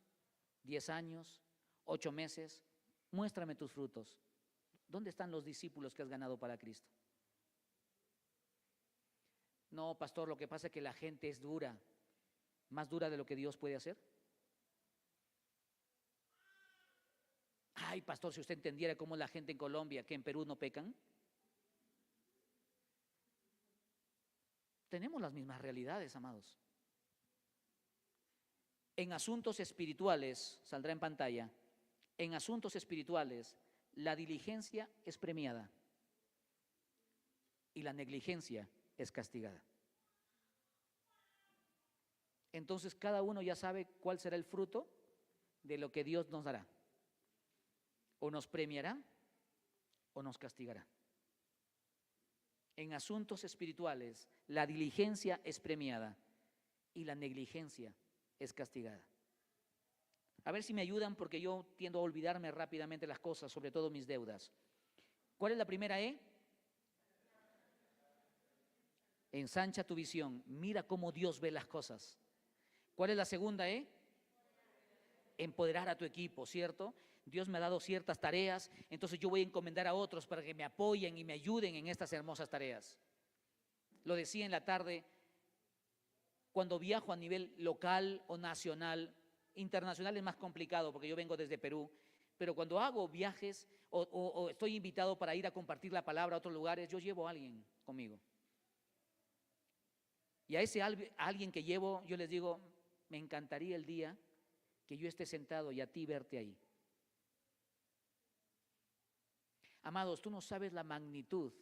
¿10 años? ¿8 meses? Muéstrame tus frutos. ¿Dónde están los discípulos que has ganado para Cristo? No, pastor, lo que pasa es que la gente es dura, más dura de lo que Dios puede hacer. Ay, pastor, si usted entendiera cómo la gente en Colombia, que en Perú no pecan. Tenemos las mismas realidades, amados. En asuntos espirituales, saldrá en pantalla, en asuntos espirituales, la diligencia es premiada y la negligencia es castigada. Entonces cada uno ya sabe cuál será el fruto de lo que Dios nos dará. O nos premiará o nos castigará. En asuntos espirituales, la diligencia es premiada y la negligencia es castigada. A ver si me ayudan porque yo tiendo a olvidarme rápidamente las cosas, sobre todo mis deudas. ¿Cuál es la primera E? Ensancha tu visión, mira cómo Dios ve las cosas. ¿Cuál es la segunda E? Empoderar a tu equipo, ¿cierto? Dios me ha dado ciertas tareas, entonces yo voy a encomendar a otros para que me apoyen y me ayuden en estas hermosas tareas. lo decía en la tarde, cuando viajo a nivel local o nacional, internacional es más complicado porque yo vengo desde Perú, pero cuando hago viajes o estoy invitado para ir a compartir la palabra a otros lugares, yo llevo a alguien conmigo. Y a ese alguien que llevo, yo les digo, me encantaría el día que yo esté sentado y a ti verte ahí. Amados, tú no sabes la magnitud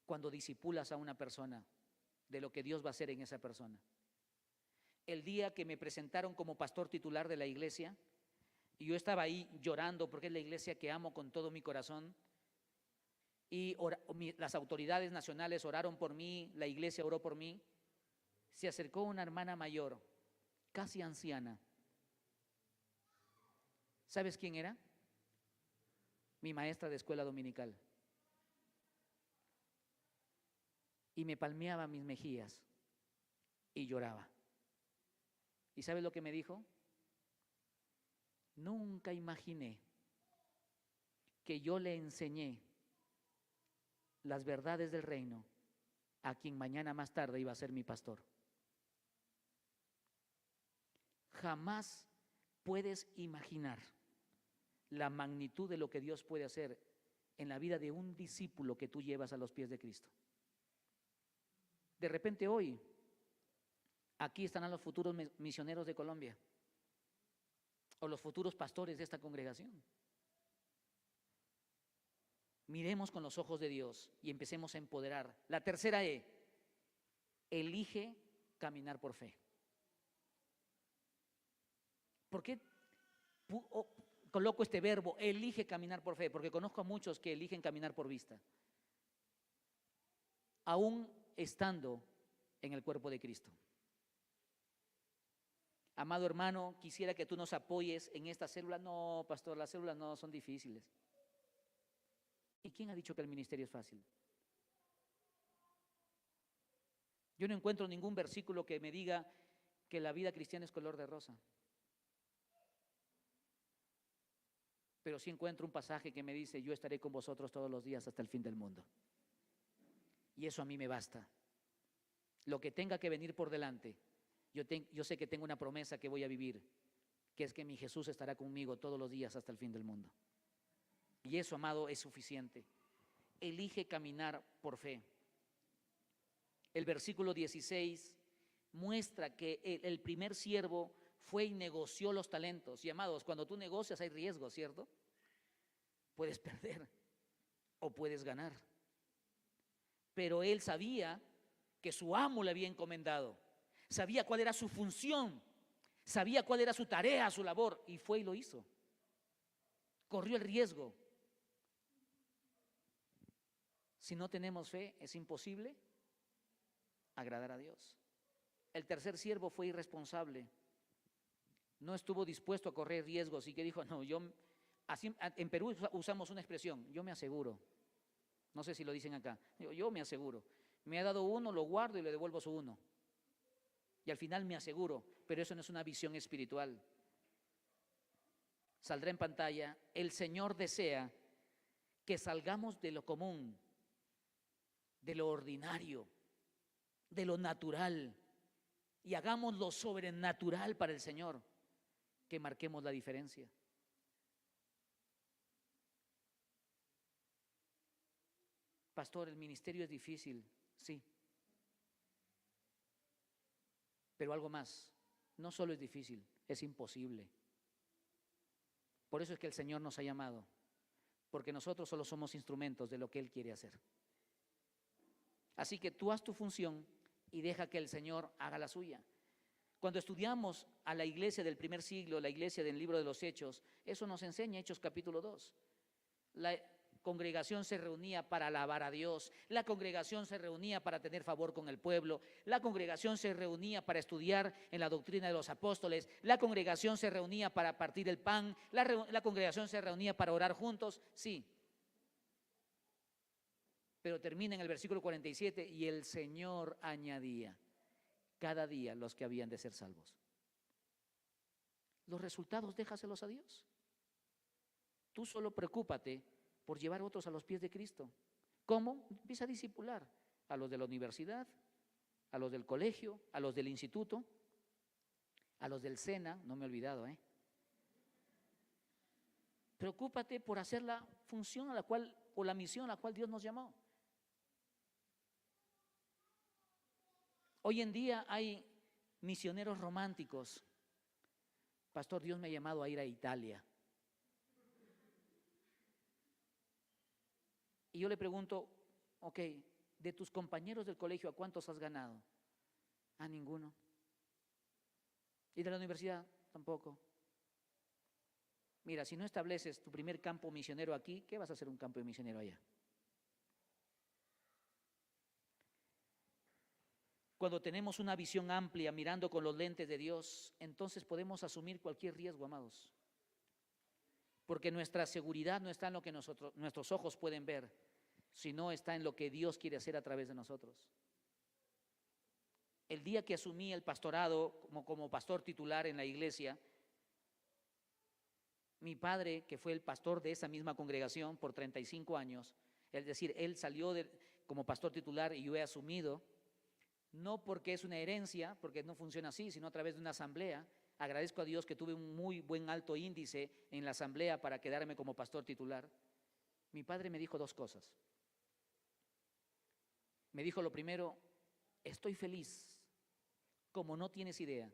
cuando disipulas a una persona de lo que Dios va a hacer en esa persona. El día que me presentaron como pastor titular de la iglesia, y yo estaba ahí llorando porque es la iglesia que amo con todo mi corazón, y las autoridades nacionales oraron por mí, la iglesia oró por mí, se acercó una hermana mayor, casi anciana. ¿Sabes quién era? Mi maestra de escuela dominical. Y me palmeaba mis mejillas y lloraba. ¿Y sabes lo que me dijo? Nunca imaginé que yo le enseñé las verdades del reino a quien mañana más tarde iba a ser mi pastor. Jamás puedes imaginar la magnitud de lo que Dios puede hacer en la vida de un discípulo que tú llevas a los pies de Cristo. De repente hoy, aquí estarán los futuros misioneros de Colombia o los futuros pastores de esta congregación. Miremos con los ojos de Dios y empecemos a empoderar. La tercera elige caminar por fe. ¿Por qué coloco este verbo, elige caminar por fe? Porque conozco a muchos que eligen caminar por vista, aún estando en el cuerpo de Cristo. Amado hermano, quisiera que tú nos apoyes en esta célula. No, pastor, las células no son difíciles. ¿Y quién ha dicho que el ministerio es fácil? Yo no encuentro ningún versículo que me diga que la vida cristiana es color de rosa. Pero sí encuentro un pasaje que me dice, yo estaré con vosotros todos los días hasta el fin del mundo. Y eso a mí me basta. Lo que tenga que venir por delante, yo sé que tengo una promesa que voy a vivir, que es que mi Jesús estará conmigo todos los días hasta el fin del mundo. Y eso, amado, es suficiente. Elige caminar por fe. El versículo 16 muestra que el primer siervo fue y negoció los talentos. Y amados, cuando tú negocias hay riesgo, ¿cierto? Puedes perder o puedes ganar. Pero él sabía que su amo le había encomendado, sabía cuál era su función, sabía cuál era su tarea, su labor, y fue y lo hizo. Corrió el riesgo. Si no tenemos fe, es imposible agradar a Dios. El tercer siervo fue irresponsable. No estuvo dispuesto a correr riesgos y que dijo, no, así, en Perú usamos una expresión, yo me aseguro. No sé si lo dicen acá. Yo me aseguro. Me ha dado uno, lo guardo y le devuelvo su uno. Y al final me aseguro, pero eso no es una visión espiritual. Saldrá en pantalla. El Señor desea que salgamos de lo común, de lo ordinario, de lo natural, y hagamos lo sobrenatural para el Señor, que marquemos la diferencia. Pastor, el ministerio es difícil, sí. Pero algo más, no solo es difícil, es imposible. Por eso es que el Señor nos ha llamado, porque nosotros solo somos instrumentos de lo que Él quiere hacer. Así que tú haz tu función y deja que el Señor haga la suya. Cuando estudiamos a la iglesia del primer siglo, la iglesia del libro de los Hechos, eso nos enseña Hechos capítulo 2. La congregación se reunía para alabar a Dios, la congregación se reunía para tener favor con el pueblo, la congregación se reunía para estudiar en la doctrina de los apóstoles, la congregación se reunía para partir el pan, la congregación se reunía para orar juntos, sí. Pero termina en el versículo 47, y el Señor añadía cada día los que habían de ser salvos. Los resultados déjaselos a Dios. Tú solo preocúpate por llevar a otros a los pies de Cristo. ¿Cómo? Empieza a discipular. a los de la universidad, a los del colegio, a los del instituto, a los del SENA, no me he olvidado, Preocúpate por hacer la función a la cual, o la misión a la cual Dios nos llamó. Hoy en día hay misioneros románticos. Pastor, Dios me ha llamado a ir a Italia. Y yo le pregunto, ok, de tus compañeros del colegio, ¿a cuántos has ganado? A ninguno. ¿Y de la universidad? Tampoco. Mira, si no estableces tu primer campo misionero aquí, ¿qué vas a hacer un campo de misionero allá? Cuando tenemos una visión amplia, mirando con los lentes de Dios, entonces podemos asumir cualquier riesgo, amados. Porque nuestra seguridad no está en lo que nuestros ojos pueden ver, sino está en lo que Dios quiere hacer a través de nosotros. El día que asumí el pastorado como pastor titular en la iglesia, mi padre, que fue el pastor de esa misma congregación por 35 años, es decir, él salió como pastor titular y yo he asumido, no porque es una herencia, porque no funciona así, sino a través de una asamblea. Agradezco a Dios que tuve un muy buen alto índice en la asamblea para quedarme como pastor titular. Mi padre me dijo dos cosas. Me dijo lo primero, estoy feliz, como no tienes idea,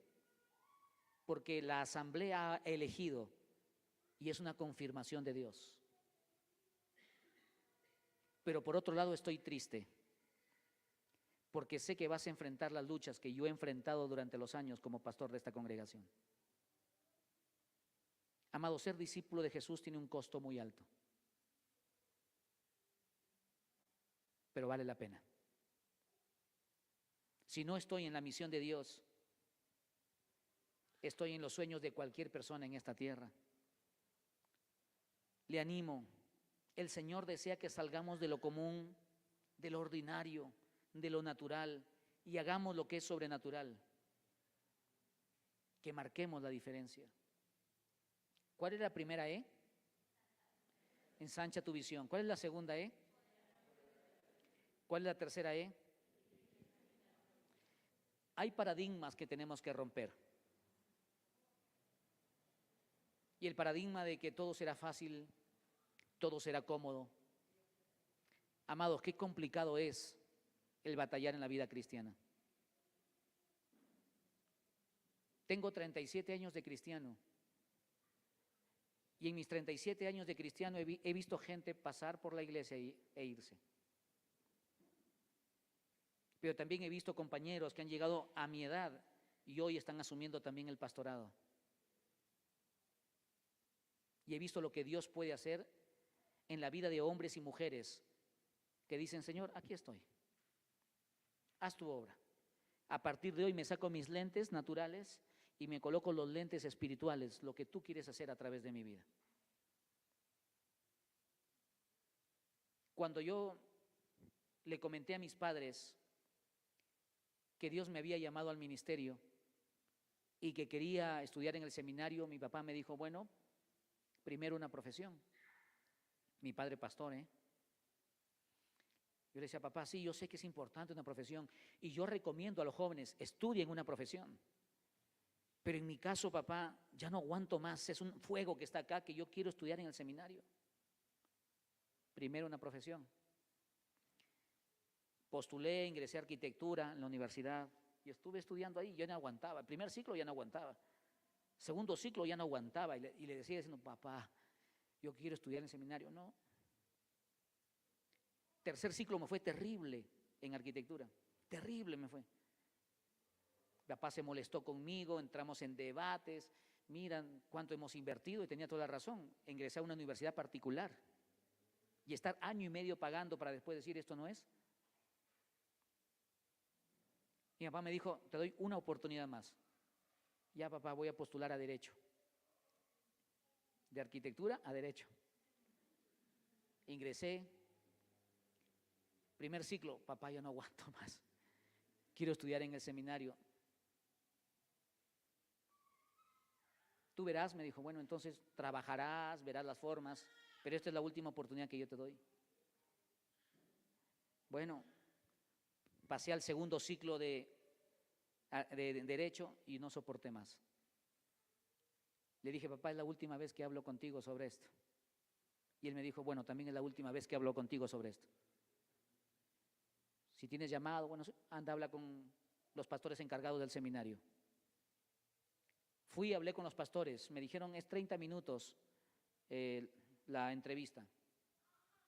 porque la asamblea ha elegido y es una confirmación de Dios. Pero por otro lado estoy triste, porque sé que vas a enfrentar las luchas que yo he enfrentado durante los años como pastor de esta congregación. Amado, ser discípulo de Jesús tiene un costo muy alto, pero vale la pena. Si no estoy en la misión de Dios, estoy en los sueños de cualquier persona en esta tierra. Le animo, el Señor desea que salgamos de lo común, de lo ordinario, de lo natural y hagamos lo que es sobrenatural, que marquemos la diferencia. ¿Cuál es la primera E? Ensancha tu visión. ¿Cuál es la segunda E? ¿Cuál es la tercera E? Hay paradigmas que tenemos que romper. Y el paradigma de que todo será fácil, todo será cómodo. Amados, qué complicado es el batallar en la vida cristiana. Tengo 37 años de cristiano y en mis 37 años de cristiano he visto gente pasar por la iglesia e irse. Pero también he visto compañeros que han llegado a mi edad y hoy están asumiendo también el pastorado. Y he visto lo que Dios puede hacer en la vida de hombres y mujeres que dicen, Señor, aquí estoy, haz tu obra. A partir de hoy me saco mis lentes naturales y me coloco los lentes espirituales, lo que tú quieres hacer a través de mi vida. Cuando yo le comenté a mis padres que Dios me había llamado al ministerio y que quería estudiar en el seminario, mi papá me dijo, bueno, primero una profesión. Mi padre pastor, Yo le decía, papá, sí, yo sé que es importante una profesión y yo recomiendo a los jóvenes, estudien una profesión. Pero en mi caso, papá, ya no aguanto más, es un fuego que está acá que yo quiero estudiar en el seminario. Primero una profesión. Postulé, ingresé a arquitectura en la universidad y estuve estudiando ahí, yo no aguantaba. El primer ciclo ya no aguantaba. Segundo ciclo ya no aguantaba y le decía diciendo, papá, yo quiero estudiar en el seminario. No. Tercer ciclo me fue terrible en arquitectura, terrible me fue. Papá se molestó conmigo, entramos en debates, miran cuánto hemos invertido y tenía toda la razón. Ingresé a una universidad particular y estar año y medio pagando para después decir esto no es. Mi papá me dijo, te doy una oportunidad más. Ya, papá, voy a postular a Derecho. De arquitectura a Derecho. Ingresé. Primer ciclo, papá, yo no aguanto más. Quiero estudiar en el seminario. Tú verás, me dijo, bueno, entonces trabajarás, verás las formas, pero esta es la última oportunidad que yo te doy. Bueno, pasé al segundo ciclo de Derecho y no soporté más. Le dije, papá, es la última vez que hablo contigo sobre esto. Y él me dijo, bueno, también es la última vez que hablo contigo sobre esto. Si tienes llamado, bueno, anda, habla con los pastores encargados del seminario. Fui, hablé con los pastores, me dijeron, es 30 minutos la entrevista.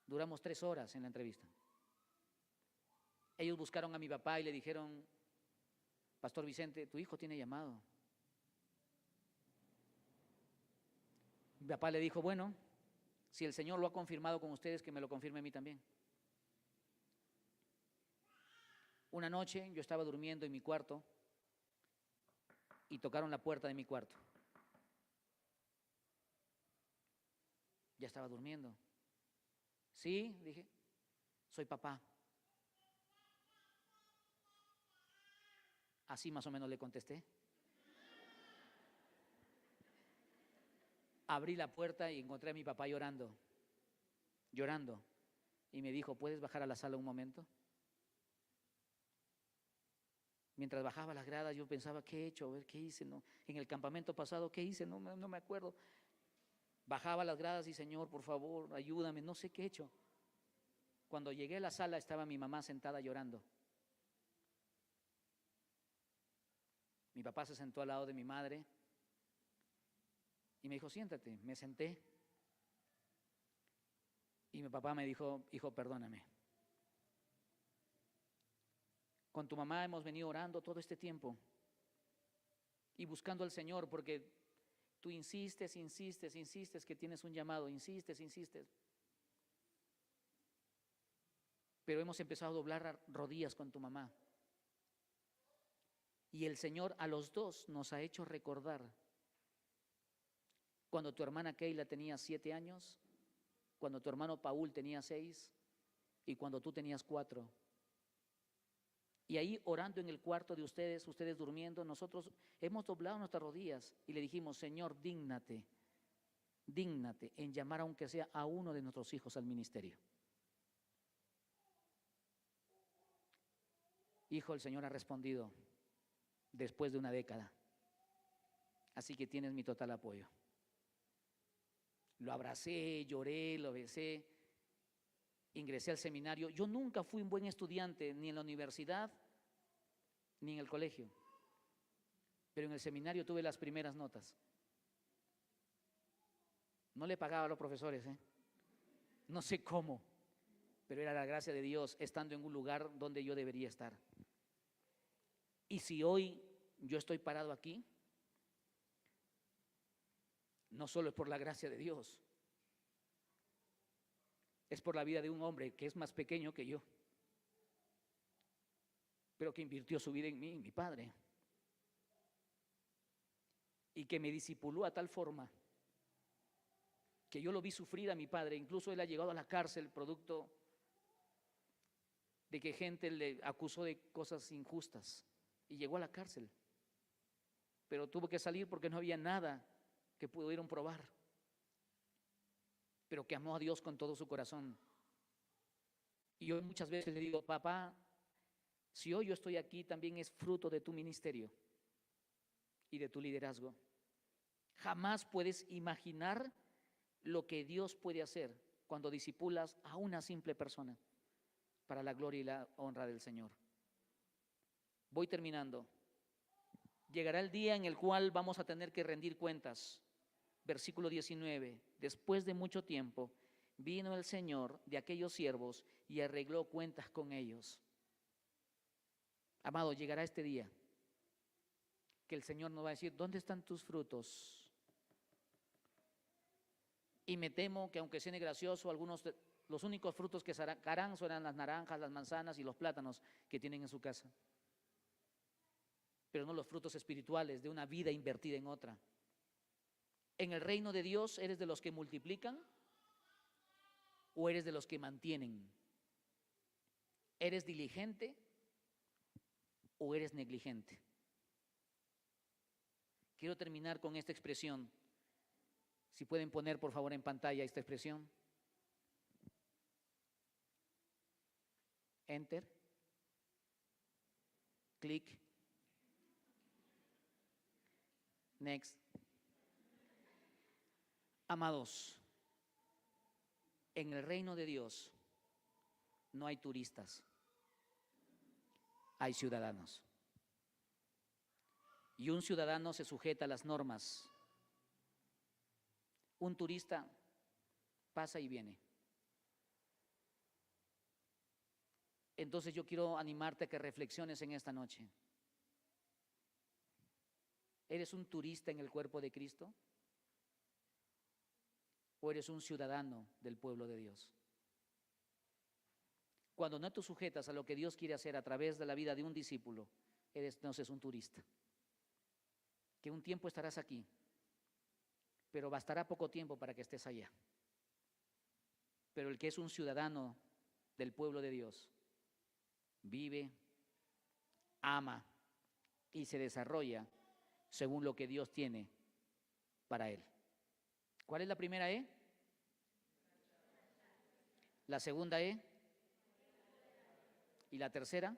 Duramos 3 horas en la entrevista. Ellos buscaron a mi papá y le dijeron, Pastor Vicente, tu hijo tiene llamado. Mi papá le dijo, bueno, si el Señor lo ha confirmado con ustedes, que me lo confirme a mí también. Una noche yo estaba durmiendo en mi cuarto y tocaron la puerta de mi cuarto. Ya estaba durmiendo. Sí, dije, soy papá. Así más o menos le contesté. Abrí la puerta y encontré a mi papá llorando. Y me dijo, ¿puedes bajar a la sala un momento? Mientras bajaba las gradas yo pensaba, ¿qué he hecho? A ver, ¿qué hice? No, en el campamento pasado, ¿qué hice? No me acuerdo. Bajaba las gradas y, Señor, por favor, ayúdame, no sé qué he hecho. Cuando llegué a la sala estaba mi mamá sentada llorando. Mi papá se sentó al lado de mi madre y me dijo, siéntate. Me senté y mi papá me dijo, hijo, perdóname. Con tu mamá hemos venido orando todo este tiempo y buscando al Señor porque tú insistes que tienes un llamado, insistes. Pero hemos empezado a doblar rodillas con tu mamá. Y el Señor a los dos nos ha hecho recordar cuando tu hermana Keila tenía 7 años, cuando tu hermano Paul tenía 6 y cuando tú tenías 4. Y ahí orando en el cuarto de ustedes durmiendo, nosotros hemos doblado nuestras rodillas y le dijimos, Señor, dígnate en llamar aunque sea a uno de nuestros hijos al ministerio. Hijo, el Señor ha respondido después de una década. Así que tienes mi total apoyo. Lo abracé, lloré, lo besé, ingresé al seminario. Yo nunca fui un buen estudiante, ni en la universidad, ni en el colegio. Pero en el seminario tuve las primeras notas. No le pagaba a los profesores, no sé cómo, pero era la gracia de Dios estando en un lugar donde yo debería estar. Y si hoy yo estoy parado aquí, no solo es por la gracia de Dios, es por la vida de un hombre que es más pequeño que yo, pero que invirtió su vida en mí, mi padre, y que me discipuló a tal forma que yo lo vi sufrir a mi padre. Incluso él ha llegado a la cárcel producto de que gente le acusó de cosas injustas y llegó a la cárcel, pero tuvo que salir porque no había nada que pudieron probar, pero que amó a Dios con todo su corazón. Y yo muchas veces le digo, papá, si hoy yo estoy aquí también es fruto de tu ministerio y de tu liderazgo. Jamás puedes imaginar lo que Dios puede hacer cuando discipulas a una simple persona para la gloria y la honra del Señor. Voy terminando. Llegará el día en el cual vamos a tener que rendir cuentas. Versículo 19. Después de mucho tiempo vino el Señor de aquellos siervos y arregló cuentas con ellos. Amado, llegará este día que el Señor nos va a decir, ¿dónde están tus frutos? Y me temo que aunque suene gracioso, los únicos frutos que sacarán serán las naranjas, las manzanas y los plátanos que tienen en su casa, pero no los frutos espirituales de una vida invertida en otra. En el reino de Dios, ¿eres de los que multiplican o eres de los que mantienen? ¿Eres diligente o eres negligente? Quiero terminar con esta expresión. Si pueden poner por favor en pantalla esta expresión. Enter. Clic. Next. Amados, en el reino de Dios no hay turistas, hay ciudadanos. Y un ciudadano se sujeta a las normas. Un turista pasa y viene. Entonces yo quiero animarte a que reflexiones en esta noche. ¿Eres un turista en el cuerpo de Cristo? ¿O eres un ciudadano del pueblo de Dios? Cuando no te sujetas a lo que Dios quiere hacer a través de la vida de un discípulo, eres entonces un turista. Que un tiempo estarás aquí, pero bastará poco tiempo para que estés allá. Pero el que es un ciudadano del pueblo de Dios, vive, ama y se desarrolla según lo que Dios tiene para él. ¿Cuál es la primera E? La segunda E. ¿Y la tercera?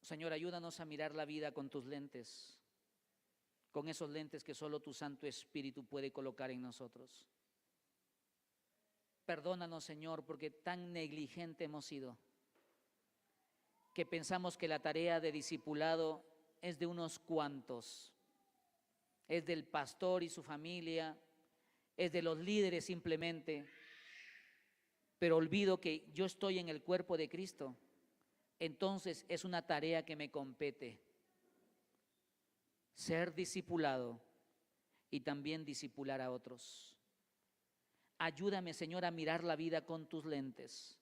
Señor, ayúdanos a mirar la vida con tus lentes, con esos lentes que solo tu Santo Espíritu puede colocar en nosotros. Perdónanos, Señor, porque tan negligente hemos sido, que pensamos que la tarea de discipulado es de unos cuantos, es del pastor y su familia, es de los líderes simplemente, pero olvido que yo estoy en el cuerpo de Cristo, entonces es una tarea que me compete, ser discipulado y también discipular a otros. Ayúdame, Señor, a mirar la vida con tus lentes.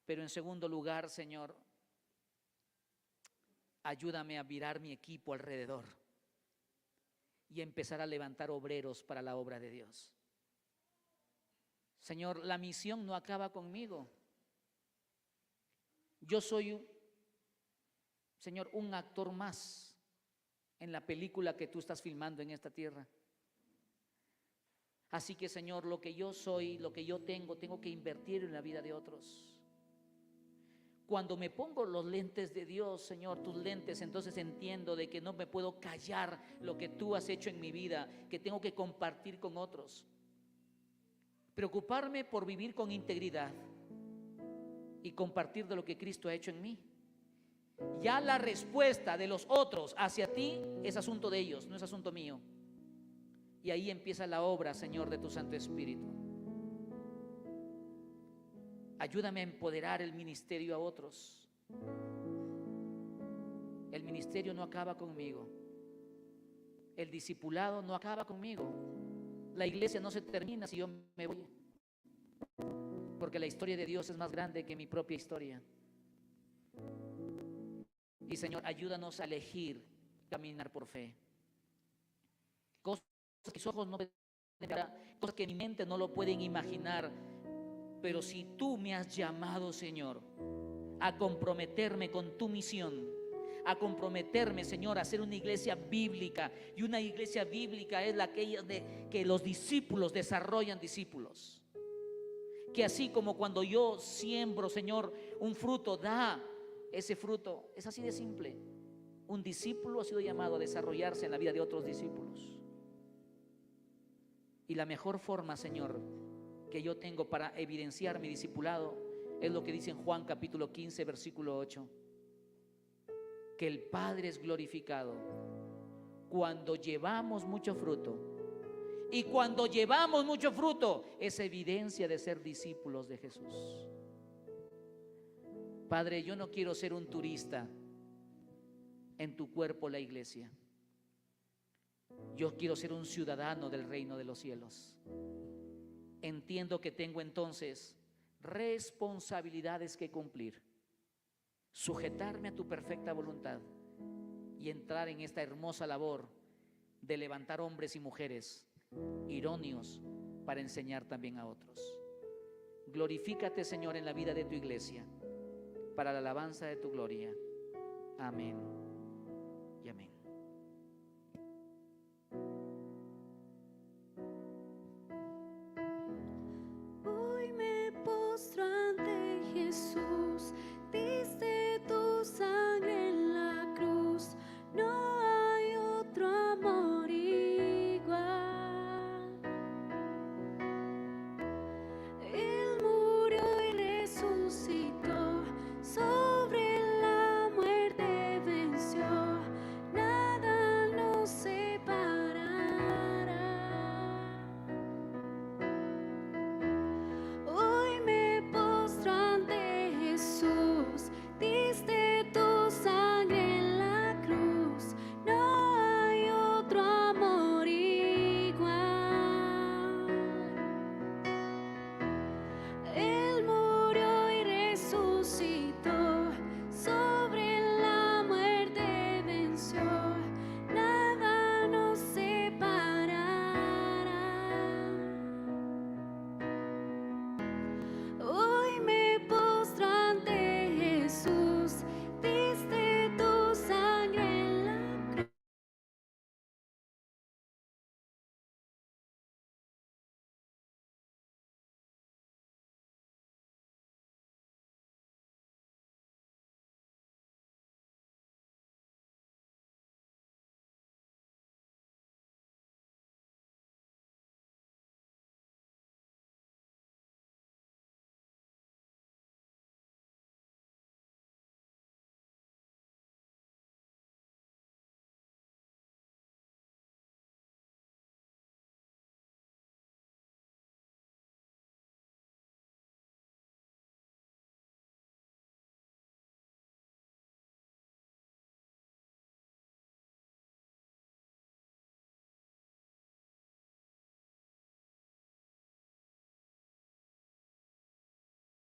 Pero en segundo lugar, Señor, ayúdame a mirar mi equipo alrededor y empezar a levantar obreros para la obra de Dios. Señor, la misión no acaba conmigo. Yo soy, Señor, un actor más en la película que tú estás filmando en esta tierra. Así que, Señor, lo que yo soy, lo que yo tengo que invertir en la vida de otros. Cuando me pongo los lentes de Dios, Señor, tus lentes, entonces entiendo de que no me puedo callar lo que tú has hecho en mi vida, que tengo que compartir con otros. Preocuparme por vivir con integridad y compartir de lo que Cristo ha hecho en mí. Ya la respuesta de los otros hacia ti es asunto de ellos, no es asunto mío. Y ahí empieza la obra, Señor, de tu Santo Espíritu. Ayúdame a empoderar el ministerio a otros. El ministerio no acaba conmigo. El discipulado no acaba conmigo. La iglesia no se termina si yo me voy. Porque la historia de Dios es más grande que mi propia historia. Y, Señor, ayúdanos a elegir caminar por fe. Cosas que mis ojos no pueden ver, cosas que mi mente no lo pueden imaginar. Pero si tú me has llamado, Señor, a comprometerme con tu misión, a comprometerme, Señor, a ser una iglesia bíblica, y una iglesia bíblica es aquella de que los discípulos desarrollan discípulos, que así como cuando yo siembro, Señor, un fruto, da ese fruto. Es así de simple. Un discípulo ha sido llamado a desarrollarse en la vida de otros discípulos. Y la mejor forma, Señor, que yo tengo para evidenciar mi discipulado es lo que dice en Juan capítulo 15 versículo 8, que el Padre es glorificado cuando llevamos mucho fruto, y cuando llevamos mucho fruto es evidencia de ser discípulos de Jesús. Padre, yo no quiero ser un turista en tu cuerpo, la iglesia. Yo quiero ser un ciudadano del reino de los cielos. Entiendo que tengo entonces responsabilidades que cumplir, sujetarme a tu perfecta voluntad y entrar en esta hermosa labor de levantar hombres y mujeres idóneos para enseñar también a otros. Glorifícate, Señor, en la vida de tu iglesia, para la alabanza de tu gloria. Amén y amén.